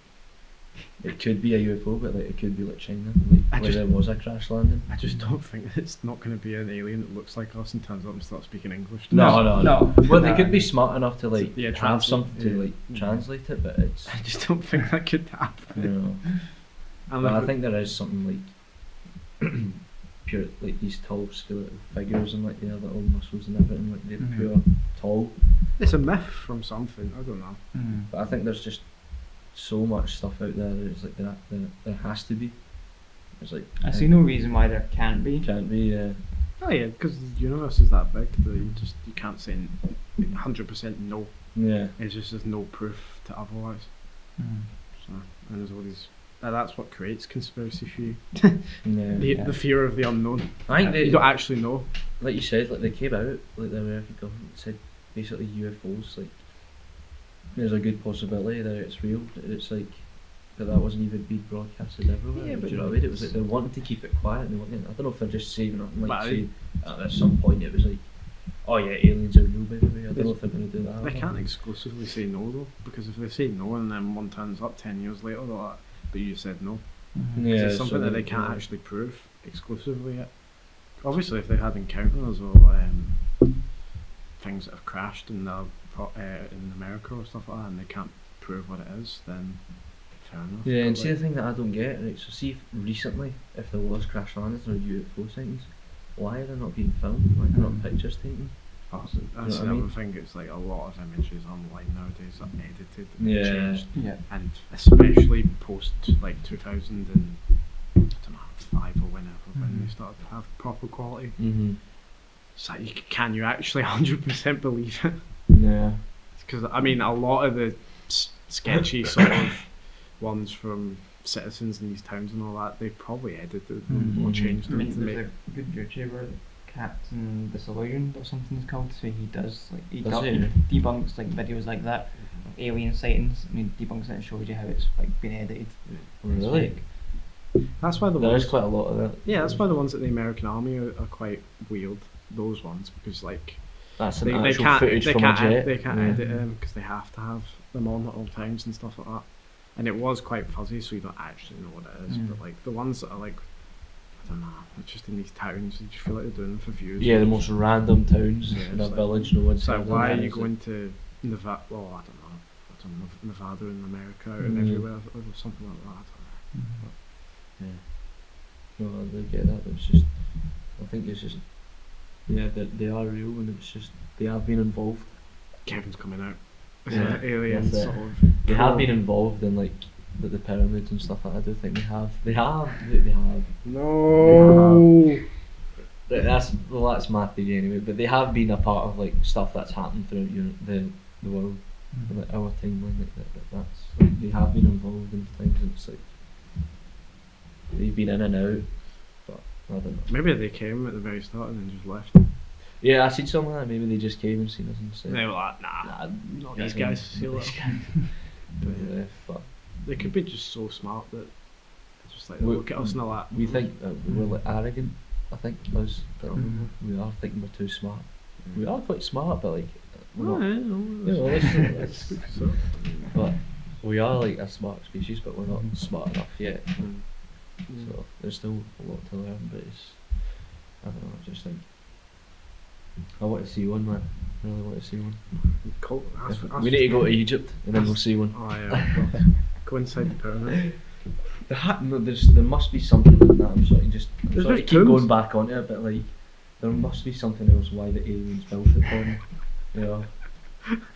it could be a UFO, but like it could be like China, like where there was a crash landing. I just don't think it's not going to be an alien that looks like us and turns up and starts speaking English. No. Well, they could be smart enough to like Yeah, have something to yeah. like translate it, but it's I just don't think that could happen. you know. And But I like, think there is something like pure like these tall skeletal figures and like the other little muscles and everything, like they're pure tall. it's a myth from something. I don't know. But I think there's just so much stuff out there that it's like there has to be. It's like I see no reason why there can't be. can't be. Oh yeah, because the universe is that big that you can't say 100% no. Yeah. It's just there's no proof to otherwise. So and there's all these. That's what creates conspiracy theory. Yeah. The fear of the unknown. I think You don't actually know. like you said, like they came out, like the American government said basically UFOs, like there's a good possibility that it's real. It's like but that wasn't even being broadcasted everywhere. Yeah, Do but you know what I mean? It was like they wanted to keep it quiet. They wanted, I don't know if they're just saving it. Like But say, at some point it was like, oh yeah, aliens are real, by the way. I don't know if they're going to do that. They can't exclusively say no though, because if they say no and then one turns up 10 years later, they're like, but you said no. Yeah, It's something that they can't yeah. actually prove exclusively yet. Obviously, if they had encounters or things that have crashed in in America or stuff like that, and they can't prove what it is, then fair enough. Yeah, But, and see like, the thing that I don't get, right? So see if recently, if there was crash landings or UFO sightings, why are they not being filmed? Why are there not pictures taken? that's you know that's what I another mean? thing. It's like a lot of images online nowadays are edited and Yeah. changed, Yeah. and especially post like 2005 or whenever when they started to have proper quality. Mm-hmm. So can you actually 100% believe it? Yeah. Because I mean, a lot of the sketchy sort of ones from citizens in these towns and all that, they probably edited them or Mhm. changed I them mean, to there's make. a good YouTuber, Captain Disillusioned or something it's called. So he does like he Does deb- he? debunks like videos like that of alien sightings. I mean, debunks it and shows you how it's like been edited. It's Really? fake. That's why the There ones. is quite a lot of that. Yeah, that's why the ones at the American Army are quite weird. Those ones because like That's an they actual can't footage they from can't a jet. they can't Yeah. edit them because they have to have them on at all times and stuff like that. And it was quite fuzzy, so you don't actually know what it is. But like the ones that are like, I don't know, just in these towns, you just feel like they're doing them for views. Yeah, the most random towns Yeah, in a it's like- village. No one's So heard of why are them, you is it? going to Nevada? Well, I don't know. Nevada in America and Mm. everywhere or something like that. I Yeah. No, I do get that, but it's just, I think it's just, yeah, they are real, and it's just they have been involved. Kevin's coming out. Yeah, Aliens that's it. sort of. They have been involved in like the pyramids and stuff like that. I do think they have. They have. No. That's my theory anyway. But they have been a part of like stuff that's happened throughout the world, like our timeline. That's like, they have been involved in things. And it's like they've been in and out, but I don't know. Maybe they came at the very start and then just left. Yeah, I seen something like that. Maybe they just came and seen us and said, They were like, nah, not these guys. See you later. But yeah, but They could be just so smart that it's just like they We- look at us and they're like, we think that we're like arrogant. I think us that we are thinking we're too smart. We are quite smart, but like we're not. You know, let's- but we are like a smart species, but we're not smart enough yet. So there's still a lot to learn, but it's I don't know. I just think I want to see one, man. I really want to see one. We need to go to Egypt and then we'll see one. Oh yeah, well, go inside the pyramid. There must be something in that. I'm sorry to There's keep tombs. going back on it, but like there must be something else why the aliens built it for me. You know,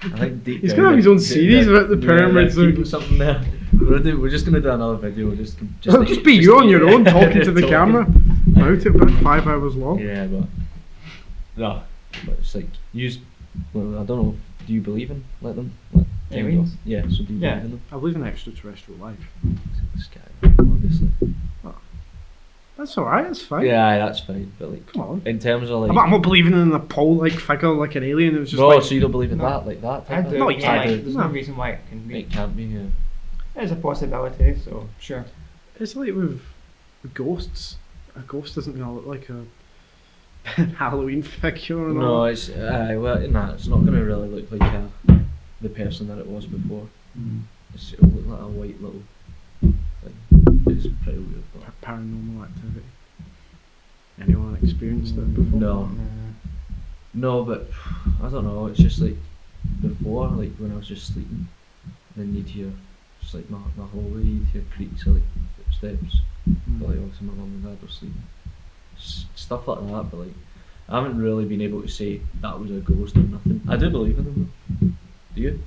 I think deep He's down gonna have his own they- series they- about the yeah, pyramids. they're keeping something there. We're just gonna do another video. Just Be you on your own talking to the talking. camera. Out it about 5 hours long. Yeah, but no, but it's like well, I don't know. Do you believe in them? Aliens? Yeah. So do you Yeah. believe in them? I believe in extraterrestrial life. This guy, obviously. That's alright, that's fine. Yeah, that's fine. But like, Come on. in terms of like, I'm not believing in a pole-like figure like an alien. It was just no, like, so you don't believe in No. that, like that? I type of- do. No, yeah, yeah, like, I there's do. no reason why it can be. It can't be. Yeah. There's a possibility, so sure. it's like with ghosts. A ghost isn't gonna look like a Halloween figure and all. No, it's well, nah, it's not gonna really look like the person that it was before. It'll look like a white little is pretty weird. But Paranormal activity. Anyone experienced it before? no, no, but I don't know. It's just like before, like when I was just sleeping, then you'd hear just like my hallway, you'd hear creaks of like footsteps. But like obviously my mum and dad were sleeping, stuff like that. But like I haven't really been able to say that was a ghost or nothing. I do believe in them though. Do you?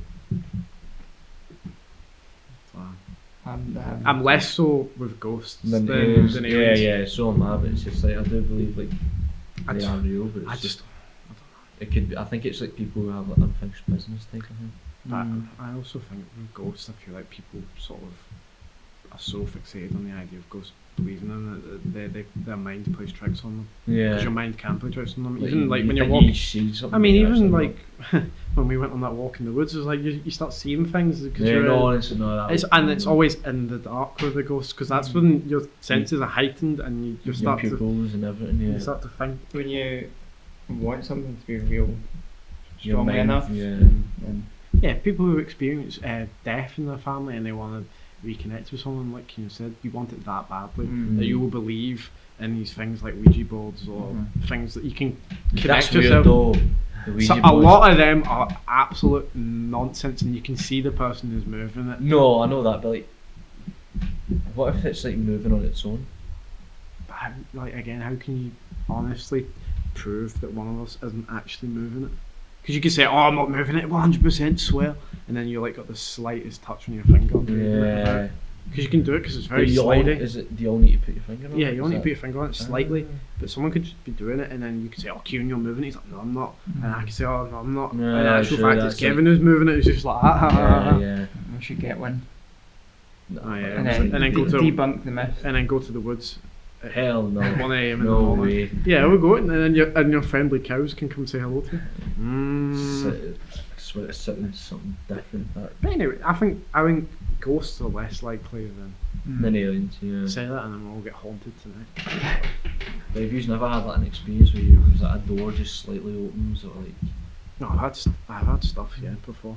I'm less so with ghosts Than than aliens. aliens. Yeah, so am I. But it's just like I do believe like they are real, but it's just it could be. I think it's like people who have like unfinished business type of thing. But I also think with ghosts, I feel like people sort of are so fixated on the idea of ghosts believing in it that their mind plays tricks on them. Yeah. Because your mind can play tricks on them. Like, Even like you when you're think walking. you see something I mean, but even actually like when we went on that walk in the woods, it's like you start seeing things because not. Yeah, you're. no, it's not that. It's always in the dark with the ghosts because that's when your senses are heightened and you your start to pupils and everything. Yeah. you start to think. When you want something to be real Your strongly mind, enough, yeah. then Yeah, people who experience death in their family and they want to reconnect with someone, like you said, you want it that badly that you will believe in these things like Ouija boards or things that you can connect That's weird yourself. though. The Ouija So a boards. lot of them are absolute nonsense, and you can see the person who's moving it. No, I know that, but like, what if it's like moving on its own? But how, like again, how can you honestly prove that one of us isn't actually moving it? Because you can say, "Oh, I'm not moving it, 100%, swear," and then you like got the slightest touch on your finger. Yeah. Because you can do it because it's very Do you all- slidey. Is it? Do you all need to put your finger on? Yeah, it? you Is only that- put your finger on it slightly, Ah. but someone could just be doing it, and then you could say, "Oh, Kieran, you're moving it." He's like, "No, I'm not," and I can say, "Oh, no, I'm not." Yeah, and in actual sure, fact, that's it's Kevin who's moving it. It's just like, "Ah, ha, ha, ha, ha." Yeah, we should get one. yeah. Oh, yeah. And And then, then go to- debunk the myth. and then go to the woods at Hell no. 1 a.m. in the No morning. way. Yeah, we'll go, and then your friendly cows can come say hello to you. I swear it's something different. That. But anyway, I think ghosts are less likely Than aliens, yeah. than say that, and then we'll all get haunted tonight. But have you never had like an experience where you was like a door just slightly opens or like? No, I've had stuff before.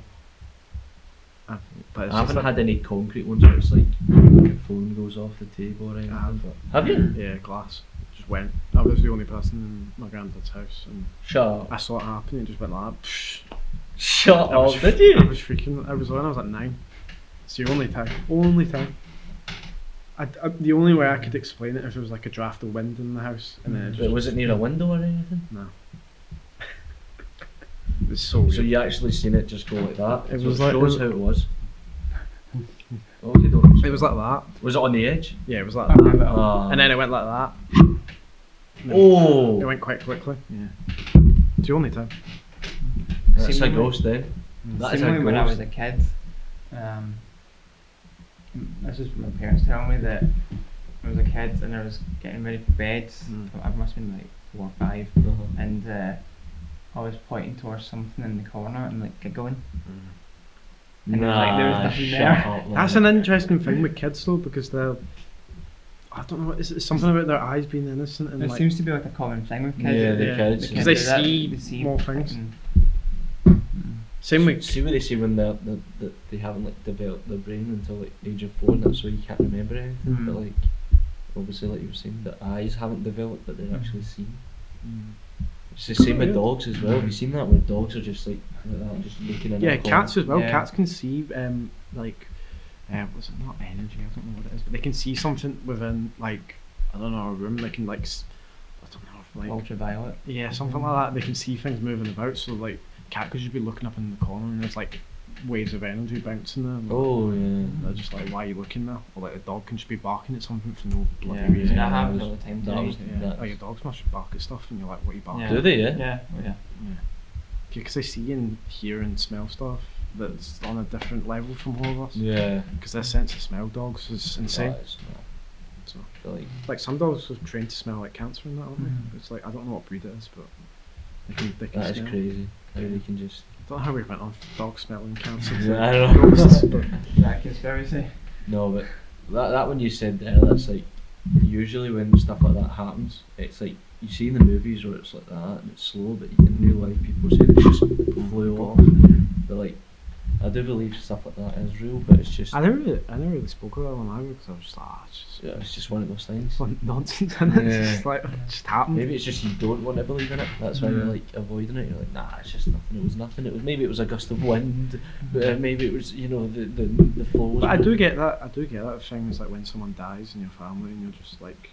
But it's I just haven't like, had any concrete ones where it's like a phone goes off the table or anything. have. But have you? Yeah, glass. Just went. I was the only person in my granddad's house, and Shut up. I saw it happen. And it just went like that. Psh. Shut I was up, did you? I was freaking. I was when I was like 9. It's the only time. Only time. The only way I could explain it if there was like a draft of wind in the house, and then it But just was it near a window or anything? no. It was so weird. So you actually seen it just go like that? It So was like- shows how it was. Okay, don't. It was like that. Was it on the edge? Yeah, it was like Okay, that. well, Ah. And then it went like that. And then Oh, it went quite quickly. Yeah. It's the only time. that's a Seemingly- ghost then. That is a Similarly, when I was ghost. a kid, this is my parents telling me that I was a kid and I was getting ready for bed. I must have been like 4 or 5, and I was pointing towards something in the corner and like giggling. And there was nothing shut there. up, man. That's an interesting thing with kids though, because they're. I don't know. It's something about their eyes being innocent and It like. seems to be like a common thing with kids. Yeah, that the kids. the Because kids they do that, see more things. and- Same with. See what they say when they haven't like developed their brain until like age of 4, and that's why you can't remember anything. But like obviously, like you were saying, the eyes haven't developed, but they're actually seeing. It's the same with dogs as well. Have you seen that where dogs are just like that, just looking in? Yeah, a corner? cats as well. Yeah. Cats can see like was it not energy? I don't know what it is, but they can see something within like I don't know a room. They can like I don't know if, like ultraviolet. yeah something like that. They can see things moving about. So like cat could just be looking up in the corner and there's like waves of energy bouncing there. And, Oh yeah. they're just like, why are you looking there? Or like the dog can just be barking at something for no bloody Yeah, reason. that that happens was- all the time. that today. was- Yeah. that- Oh, your dogs must bark at stuff, and you're like, what are you barking? Yeah. Do they? Yeah. Yeah, yeah. Because they see and hear and smell stuff that's on a different level from all of us. Yeah. Because their sense of smell dogs is insane. That is mad. So, Like, like some dogs are trained to smell like cancer and that, aren't they? Mhm. It's like I don't know what breed it is, but they can that smell. is crazy. How they can just. I don't know how we went on dogs smelling cancer. to Yeah, I don't know. ghosts, but That conspiracy. No, but that one you said there, that's like usually when stuff like that happens, it's like you see in the movies where it's like that and it's slow, but in real life people say it just flew off. But like I do believe stuff like that is real, but it's just I never really spoke about it when I was, because I was just like, it's just one of those things. it's like nonsense, and it's Yeah. just like, it just happened. Maybe it's just you don't want to believe in it. That's why you're like avoiding it. You're like, nah, it's just nothing. It was nothing. Maybe it was a gust of wind. Maybe it was the flow. But I do get that. I do get that things like when someone dies in your family and you're just like,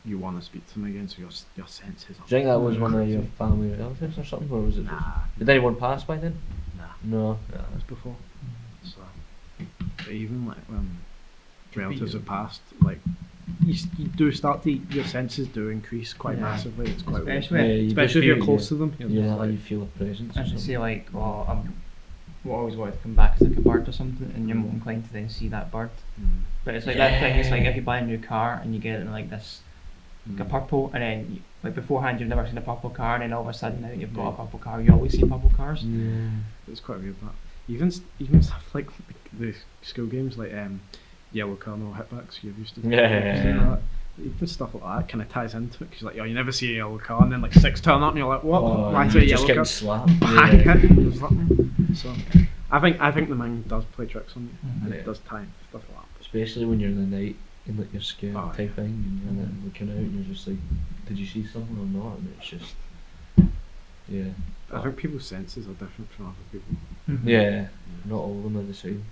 you want to speak to them again, so your senses. Do you think that was one of your family relatives or something, or was it? Nah, Did anyone pass by then? nah, No. that was before. So, but even like when relatives have passed, like you do start to, your senses do increase quite massively. It's quite weird. Especially if you're close to them. You're just you feel a presence. And to say like, well, I always wanted to come back as like a bird or something, and you're more inclined to then see that bird. But it's like that thing. It's like if you buy a new car and you get it in like this, like a purple, and then like beforehand you've never seen a purple car, and then all of a sudden now you've got a purple car. You always see purple cars. Yeah. It's quite weird that. Even stuff like the school games, like yellow car no hitbacks. You're used to Yeah. Even stuff like that kind of ties into it, because like, you never see a yellow car, and then like 6 turn up and you're like, what? Why is it a just yellow getting car? slapped. Bang it, and there's nothing. So I think the mind does play tricks on you, and it does tie stuff like that. Especially when you're in the night and like you're scared type thing, and you're like looking out and you're just like, did you see something or not? And it's just, yeah. I think people's senses are different from other people. Yeah, not all of them are the same.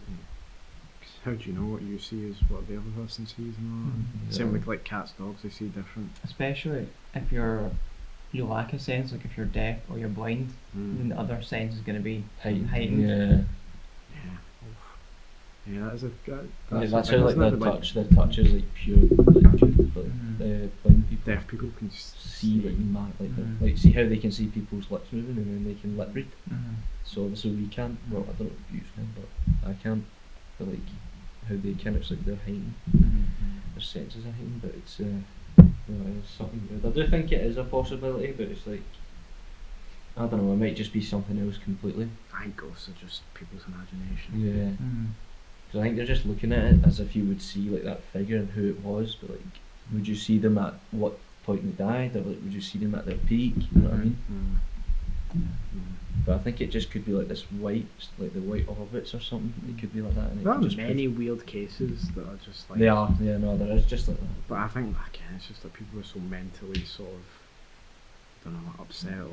How do you know what you see is what the other person sees and all that? Same with like cats, dogs, they see different. Especially if you lack a sense, like if you're deaf or you're blind, then the other sense is going to be heightened. Yeah. Yeah, that is a. That's how like the touch is like pure, like good for blind people. Deaf people can see like mad, like see how they can see people's lips moving and then they can lip read. So obviously we can't. Well, I don't know if you can, but I can't. But like how they can, it's like they're heightened. Their senses are heightened, but it's it's something weird. I do think it is a possibility, but it's like, I don't know. It might just be something else completely. I think ghosts are just people's imagination. Yeah. Because I think they're just looking at it as if you would see like that figure and who it was, but like, would you see them at what point they died, or like, would you see them at their peak? You know what I mean? But I think it just could be like this white, like the white orbits or something. It could be like that. And There are just many weird cases that are just like. They are. Yeah, no, there is just like that. But I think again, it's just that people are so mentally sort of, I don't know, upset or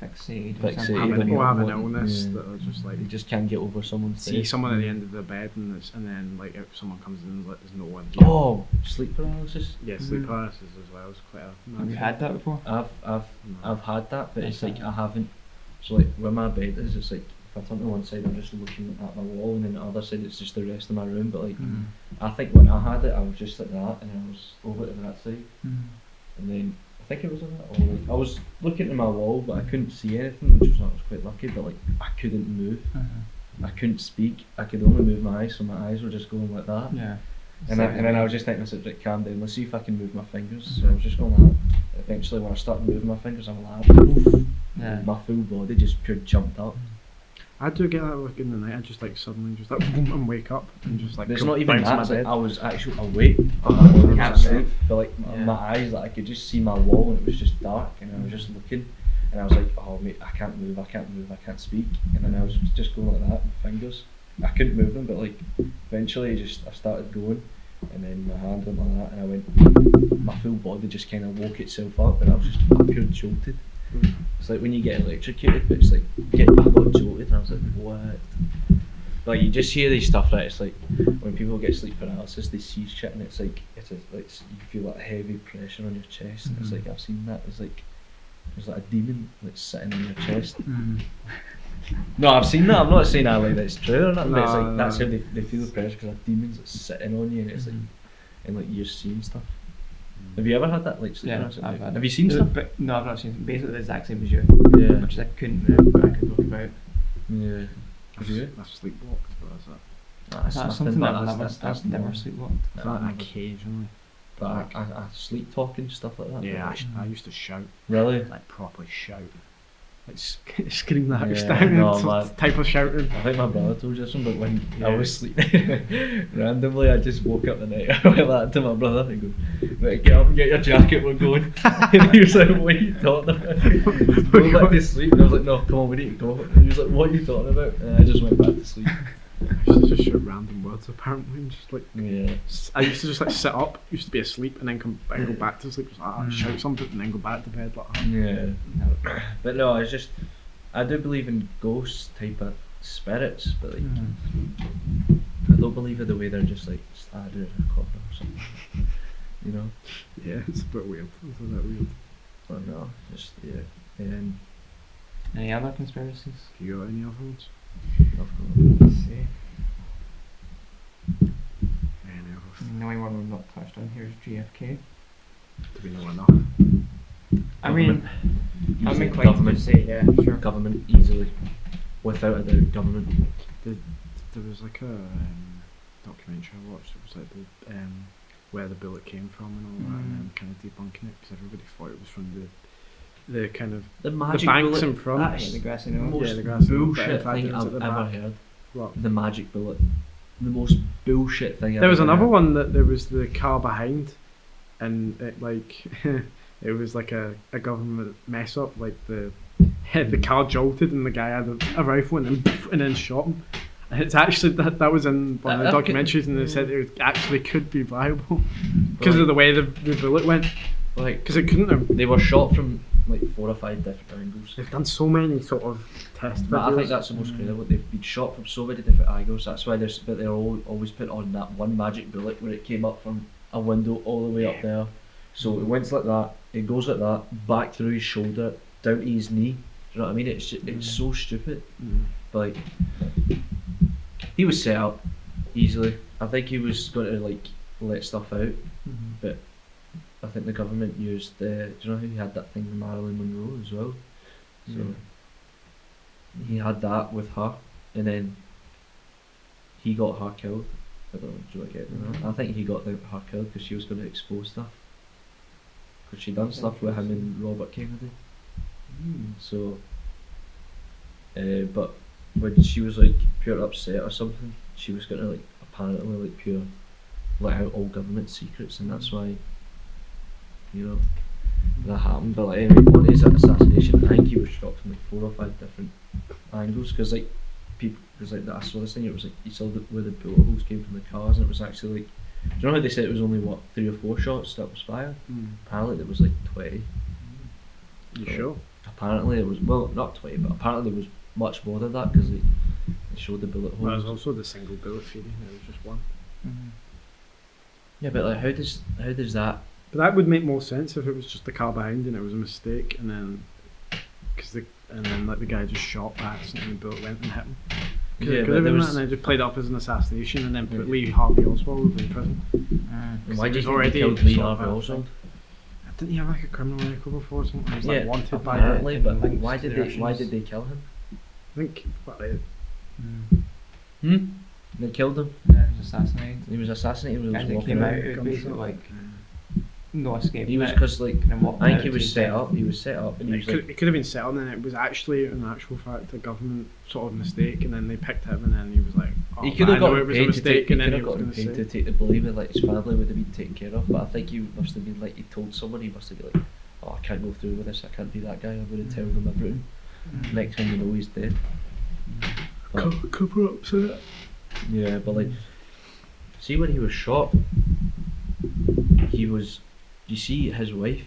Fixated. Fixated. Or have an illness that are just like. They just can't get over someone's See face. someone at the end of their bed and then like if someone comes in and like there's no one. Oh, sleep paralysis. Yeah, sleep paralysis as well is quite a. Have you had that before? I've had that, but it's like I haven't. So like where my bed is, it's like if I turn to one side, I'm just looking at my wall, and then the other side, it's just the rest of my room. But like, I think when I had it, I was just like that, and I was over to that side, and then I think it was on that. Or like, I was looking at my wall, but I couldn't see anything, which was I was quite lucky. But like, I couldn't move. I couldn't speak. I could only move my eyes, so my eyes were just going like that. Yeah. And then I was just thinking, I said, right, calm down, let's see if I can move my fingers. So I was just going like that. Eventually, when I started moving my fingers, I'm like, my full body just pure jumped up. I do get that like in the night. I just like suddenly just like boom and wake up and just like. But it's not even bounce that. my It's like bed. I was actually awake, but my body was Can't asleep. move. But like my eyes, like I could just see my wall, and it was just dark, and I was just looking, and I was like, oh mate, I can't move, I can't speak, and then I was just going like that, my fingers. I couldn't move them, but like eventually, I started going. And then my hand went like that, and I went. My full body just kind of woke itself up, and I was just pure jolted. It's like when you get electrocuted, but it's like I got jolted, and I was like, what? Like you just hear these stuff, right? It's like when people get sleep paralysis, they see shit, and it's like you feel like heavy pressure on your chest. And it's like I've seen that. It's like there's like a demon like sitting on your chest. No, I've seen that. I'm not saying that like that's true or not, but it's like that's how they feel the pressure, because a demon's like sitting on you, and it's like and like you're seeing stuff. Have you ever had that like sleep paralysis? I've had Have you seen stuff? But no, I've not seen it. Basically the exact same as you. Yeah. Which I couldn't move, but I could look about. Yeah. Have you? I've sleepwalked, but that's that. That's That's nothing, something but I've never sleepwalked. That occasionally. But I sleep talking stuff like that. Yeah, I used to shout, Really? like properly shout. like scream the house Yeah, down, no, and sort of man. type of shouting. I think my brother told you this one, but when I Yeah. was sleeping, randomly I just woke up the night. I went like that to my brother and go, "Right, get up and get your jacket, we're going." And he was like, "What are you talking about?" Go back to sleep. And I was like, "No, come on, we need to go." And he was like, "What are you talking about?" And I just went back to sleep. I used to just shout random words apparently, and just like Yeah. I used to just like sit up, used to be asleep, and then come back and go back to sleep, just like shout something, and then go back to bed like that. Yeah. But no, it's just, I do believe in ghosts type of spirits, but like, I don't believe in the way they're just like started in a corner or something. You know? Yeah, it's a bit weird. It's a bit weird. But no, just, yeah. Any other conspiracies? Do you got any other ones? Let's see. Any others? The only one we've not touched on here is JFK. Do we know enough? I mean, I'm Easily. inclined to Government. just say, yeah, sure. Government, easily. Without a doubt, government. There was like a documentary I watched. It was like the where the bullet came from and all that, and then kind of debunking it because everybody thought it was from the kind of The magic banks bullet. in front. That's Yeah, the grassy the knoll. most Yeah, the grassy knoll, but in bullshit fact it thing was at I've the ever back. heard. What? The magic bullet. The most bullshit thing There was I've ever another heard. one that there was the car behind, and it like it was like a government mess up. Like the car jolted and the guy had a rifle and then shot him. And it's actually that was in one of the That could- documentaries, and they said it actually could be viable because Like- of the way the bullet went. Like, Because it couldn't have. they were shot from like 4 or 5 different angles. They've done so many sort of test But I think videos. that's the most credible. They've been shot from so many different angles. That's why but they're always put on that one magic bullet where it came up from a window all the way up there. So it went like that. It goes like that, back through his shoulder, down to his knee. Do you know what I mean? It's so stupid. But like, he was set up easily. I think he was going to like let stuff out, but I think the government used do you know who had that thing with Marilyn Monroe as well? So he had that with her, and then he got her killed. I don't know, do you want to get into that? I think he got her killed because she was going to expose stuff. Because she done stuff with him and Robert Kennedy. So, but when she was like pure upset or something, she was going to like apparently like pure let out all government secrets, and that's why, you know, that happened. But like anyway, on his assassination, I think he was shot from like 4 or 5 different angles because like people, because like I saw this thing, it was like you saw where the bullet holes came from the cars, and it was actually like, do you know how they said it was only what 3 or 4 shots that was fired? Apparently there was like 20. You So, sure? Apparently there was, well, not 20, but apparently there was much more than that because they showed the bullet Well, holes. there's also the single bullet theory. There was just one. Yeah, but like how does that? But that would make more sense if it was just the car behind and it was a mistake, and then like the guy just shot by accident and the bullet went and hit him. Could Yeah, have but been there that, was. and then just played it up as an assassination, and then put Yeah. Lee Harvey Oswald in prison. Why he did was you already think they killed Lee sort of Harvey a- Oswald? Didn't he have like a criminal record before or something? He was like Yeah, wanted by apparently, it. but links why to did the why Russians. did they kill him? I think They killed him. Yeah, he was assassinated. He was assassinated when he And was it walking came out, out. it was basically like no escape. He was because like Kind of walked I think out he to was his set death. up. He was set up, and he was like, it could have been set on, and it was actually in actual fact a government sort of mistake, and then they picked him, and then he was like, oh, he but could I have know got it was a paid to mistake, take. He and then could he have was got going to paid say. to take the blame, and like his family would have been taken care of. But I think he must have been like he told someone. He must have been like, oh, I can't go through with this. I can't be that guy. I'm going to tell them everything. Next thing you know, he's dead. But, Cover up to that. yeah, but like, see when he was shot, he was. You see his wife.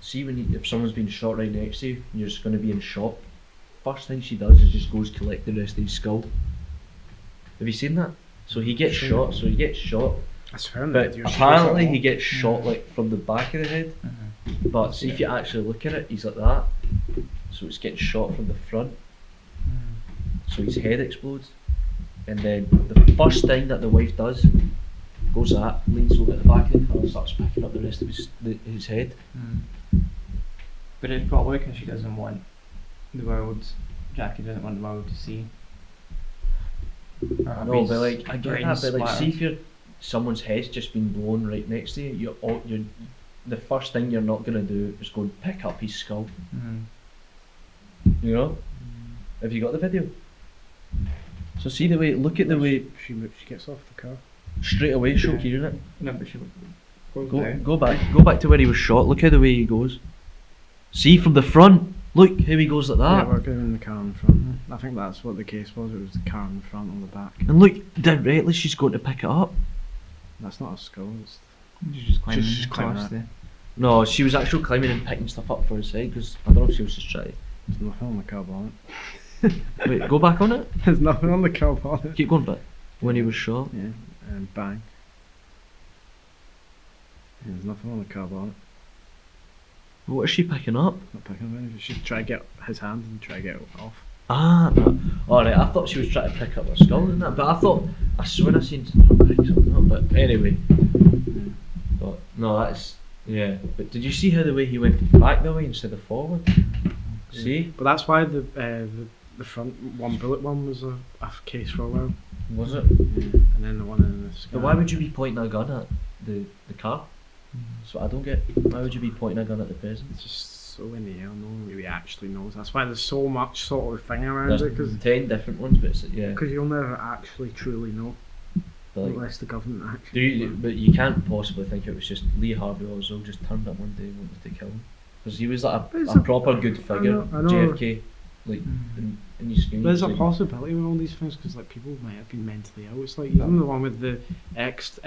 See if someone's been shot right next to you, and you're just going to be in shock. First thing she does is just goes collect the rest of his skull. Have you seen that? So he gets shot. So he gets shot. I swear on the But video. apparently he gets shot like from the back of the head. But see if you actually look at it, he's like that. So it's getting shot from the front. So his head explodes. And then the first thing that the wife does, goes at, leans over at the back of the car and starts picking up the rest of his head. But it's probably because she doesn't want the world. Jackie doesn't want the world to see. No, but like I get that, but like see if someone's head's just been blown right next to you, you're the first thing you're not gonna do is go and pick up his skull. You know? Have you got the video? So see the way, look at the way, She gets off the car. straight away, show Yeah. Kieran it. No, but she goes down. Go back to where he was shot. Look how the way he goes. See from the front. Look how he goes like Yeah, that. we're going in the car in front. I think that's what the case was. It was the car in front on the back. And look, directly she's going to pick it up. That's not a skull. It's She's just climbing. Just climbing across it. No, she was actually climbing and picking stuff up for his side because I don't know if she was just trying. there's nothing on the car bonnet. Wait, go back on it. There's nothing on the car bonnet. Keep going back. When he was shot. Yeah, and bang. Yeah, there's nothing on the car bonnet. What is she picking up? Not picking up anything. She's trying to get his hand and try to get it off. Ah, no. Alright, I thought she was trying to pick up a skull and that, but I thought, I swear I seen her pick something up, but anyway. Yeah. But, no, that's, yeah. But did you see how the way he went back the way instead of forward? See? But that's why the front one bullet one was a case for a while. Was it? Yeah. And then the one in the sky. But why would you be pointing a gun at the car? So I don't get, why would you be pointing a gun at the president? It's just so in the air, no one really actually knows. That's why there's so much sort of thing around There's it, because 10 different ones, but it's, yeah. you'll never actually truly know But, like, unless the government do actually. you, but you can't possibly think it was just Lee Harvey Oswald just turned up one day and wanted to kill him. Because he was like It's a a- proper good figure, I know. JFK, like, in your screen. There's a like, possibility with all these things because like people might have been mentally ill. It's like even the one with the ex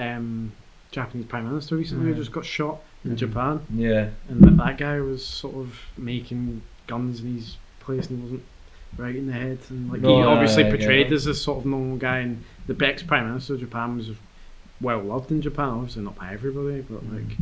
Japanese Prime Minister recently who just got shot in Japan, Yeah, and that guy was sort of making guns in his place and he wasn't right in the head, and like he No, obviously yeah. portrayed as this sort of normal guy, and the ex Prime Minister of Japan was well loved in Japan, obviously not by everybody, but like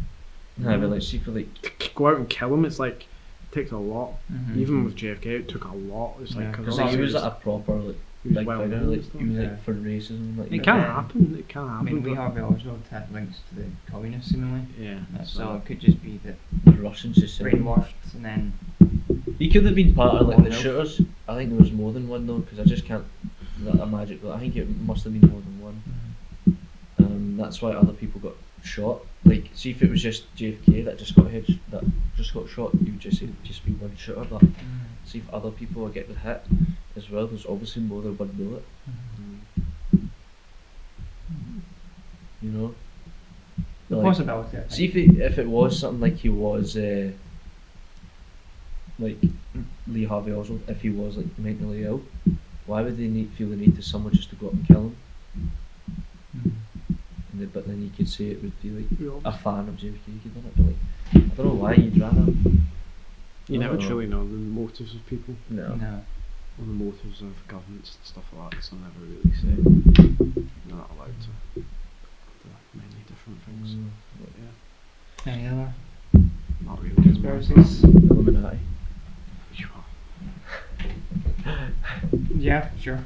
no, but like, see for like, to go out and kill him, it's like it takes a lot. Mm-hmm. Even with JFK, it took a lot. It's like Yeah, because because Because he was like a proper like he was big well figure, known like and stuff. he was Yeah. like for racism, like It you can know. happen. It can I happen. mean, Lee but- Harvey Oswald had links to the communists seemingly. Yeah. So it could just be that The Russians just said brainwashed and then. he could have been part of like One the nil. shooters. I think there was more than one though, because I just can't. That a magic. I think it must have been more than one. That's why other people got shot. Like, see if it was just JFK that just got shot, you would just be one shooter. But see if other people are getting hit as well. There's obviously more than one bullet. You know. The Like, possibility. I think. see if it was something like he was like Lee Harvey Oswald, if he was like mentally ill, why would they feel the need to someone just to go up and kill him? But then you could say it would be like a fan of JFK who done it, but like I don't know why you'd rather. You I never don't know. truly know the motives of people No. No. or the motives of governments and stuff like that. So I'll never really say. You're not allowed to. Do many different things. But yeah, Any other not really. conspiracies? Illuminati. Yeah, sure.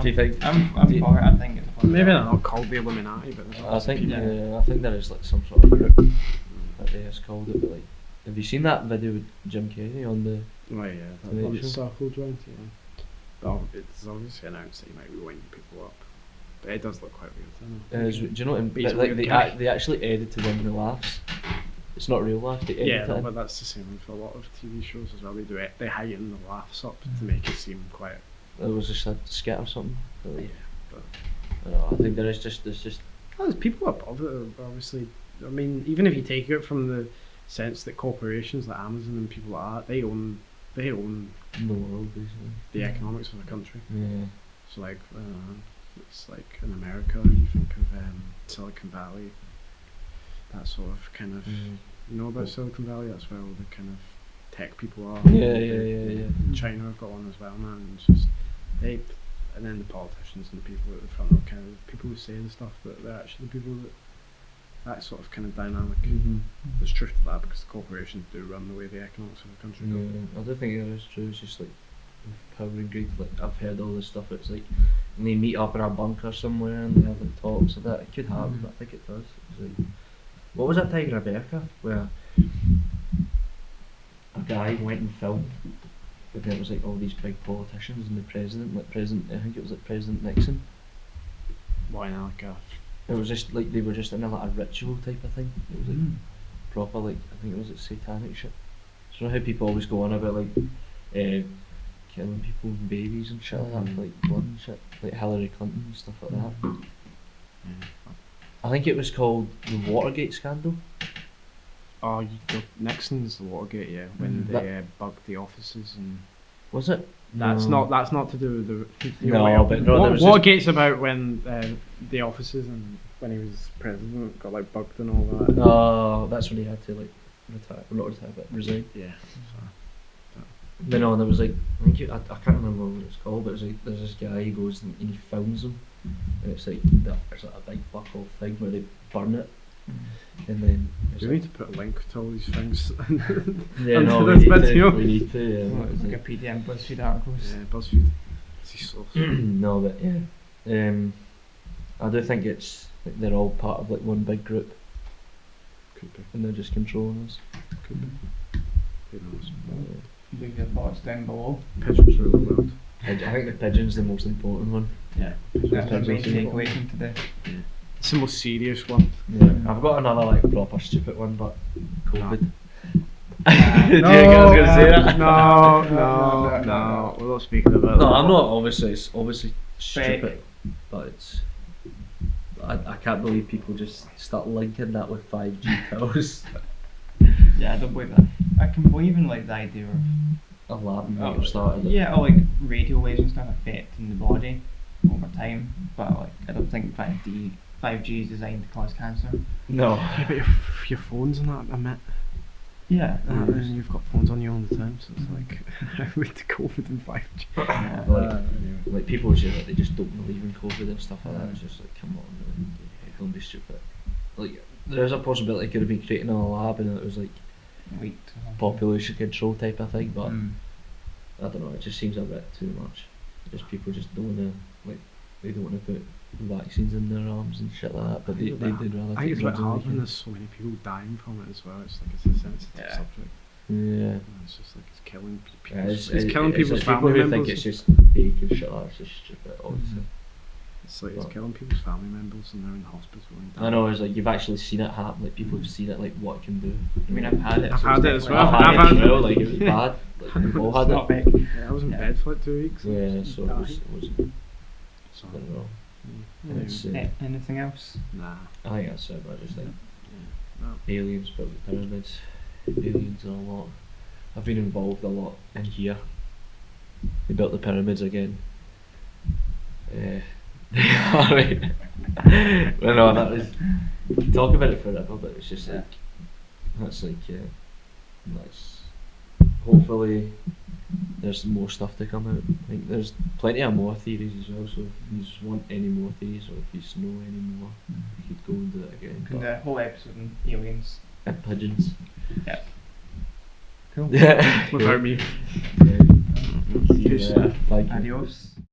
Do you think? I'm do you- for it. I think it's possible. Maybe they're not called the Illuminati, but there's I lots of think people. I think there is like some sort of group that they has called it. But like, have you seen that video with Jim Carrey on the? Oh yeah, that Tonight lots of Show? circled round, yeah. But it's obviously announced that he might be winding people up. But it does look quite weird, doesn't it? Do you know? But he's a Like weird they guy. they actually edited in the laughs. It's not real laughs. They edit Yeah, it no, in. but that's the same for a lot of TV shows as well. They do it. They heighten the laughs up to make it seem quite. It was just a skit or something. But, like, But I don't know, I think there's just well, there's people above it. Obviously, I mean, even if you take it from the sense that corporations like Amazon and people like that, they own in the world basically. the economics of the country. Yeah. So like, it's like in America, you think of Silicon Valley. That sort of kind of. You know about Silicon Valley? That's where all the kind of tech people are. Yeah. China have got one as well, man. And it's just they, and then the politicians and the people at the front are kind of people who say the stuff, but they're actually the people that sort of kind of dynamic. There's truth to that because the corporations do run the way the economics of the country go. Yeah, I don't think it is true. It's just like power and greed. Like I've heard all this stuff. It's like and they meet up in a bunker somewhere and they have like talks and that. It could happen, but I think it does. It's like, what was that time in America where a guy went and filmed? But there was like all these big politicians and the president, like President. I think it was like President Nixon. Why not? Like It was just like they were just in a like a ritual type of thing. It was like proper like I think it was like satanic shit. So you know how people always go on about like killing people and babies and shit like that, like blood and shit, like Hillary Clinton and stuff like that. I think it was called the Watergate scandal. Oh, Nixon's the Watergate, yeah, when they bugged the offices and. Was it? That's No. not to do with the. No, but no, there was Watergate's about when the offices and when he was president got like bugged and all that. No, that's when he had to like retire, not retire, but resign. Yeah. But no, there was like I think I can't remember what it's called, but it's like there's this guy who goes and he films them, and it's like it's like a big buckle thing where they burn it, and then Do we need to put a link to all these things? yeah, onto no, this we need video? to. We need to. Yeah, what is it? Wikipedia and BuzzFeed articles. Yeah, BuzzFeed. It's his source. No, but yeah, I do think it's like they're all part of like one big group, Could be. and they're just controlling us. Could be. Who knows? Leave your thoughts down below. Pigeons rule the world. I think the pigeon's the most important one. Yeah. That's our main Pigeons. takeaway from today. It's the most serious one. Yeah, I've got another like proper stupid one, but COVID. No, Do you think I was gonna say that? No. We're not speaking about that. No, I'm not. Obviously, it's obviously stupid, but it's. I can't believe people just start linking that with 5G towers. Yeah, I don't believe that. I can believe in like the idea of A lab might have started it. yeah, or like radio waves and stuff affecting the body over time, but like I don't think 5G is designed to cause cancer. No. Yeah, but if your phones and that emit Yeah. that, and you've got phones on you all the time, so it's like how would COVID and 5G? Yeah. Like people say that they just don't believe in COVID and stuff like that. It's just like, come on, man, don't be stupid. Like there's a possibility it could have been created in a lab and it was like Leaked. population control type of thing, but Mm. I don't know. It just seems a bit too much. Just people just don't wanna they don't wanna put vaccines in their arms and shit like that, but they did rather I think take it's a bit drugs than hard they when can. there's so many people dying from it as well. It's like it's a sensitive Yeah. subject. Yeah. And it's just like it's killing people. Yeah, It's killing it's people's like people family who members. think it's just fake and shit like that. It's just stupid, obviously. It's like it's But- killing people's family members and they're in hospital. And I know, it's like you've actually seen it happen. Like people have seen it, like what it can do. I mean, I've had it. I've so had it's it as definitely- well. I've had I've it as had- well. Like it was bad. Like we've all It's had not it. big. Yeah, I was in Yeah. bed for like 2 weeks. Yeah, so it was So, I don't know. anyway, It's, Anything else? nah. I think that's it. I just think No. aliens built the pyramids. Aliens are a lot. I've been involved a lot in here. They built the pyramids again. Alright. Well, no, that was talk about it forever, but it's just like that's like that's hopefully there's more stuff to come out. I think there's plenty of more theories as well. So if you want any more theories or if you know any more, you could go and do it again. And the whole episode on aliens. And pigeons. Yep. Cool. Yeah. Without me. Yeah. See you Peace. later. Thank you. Adios.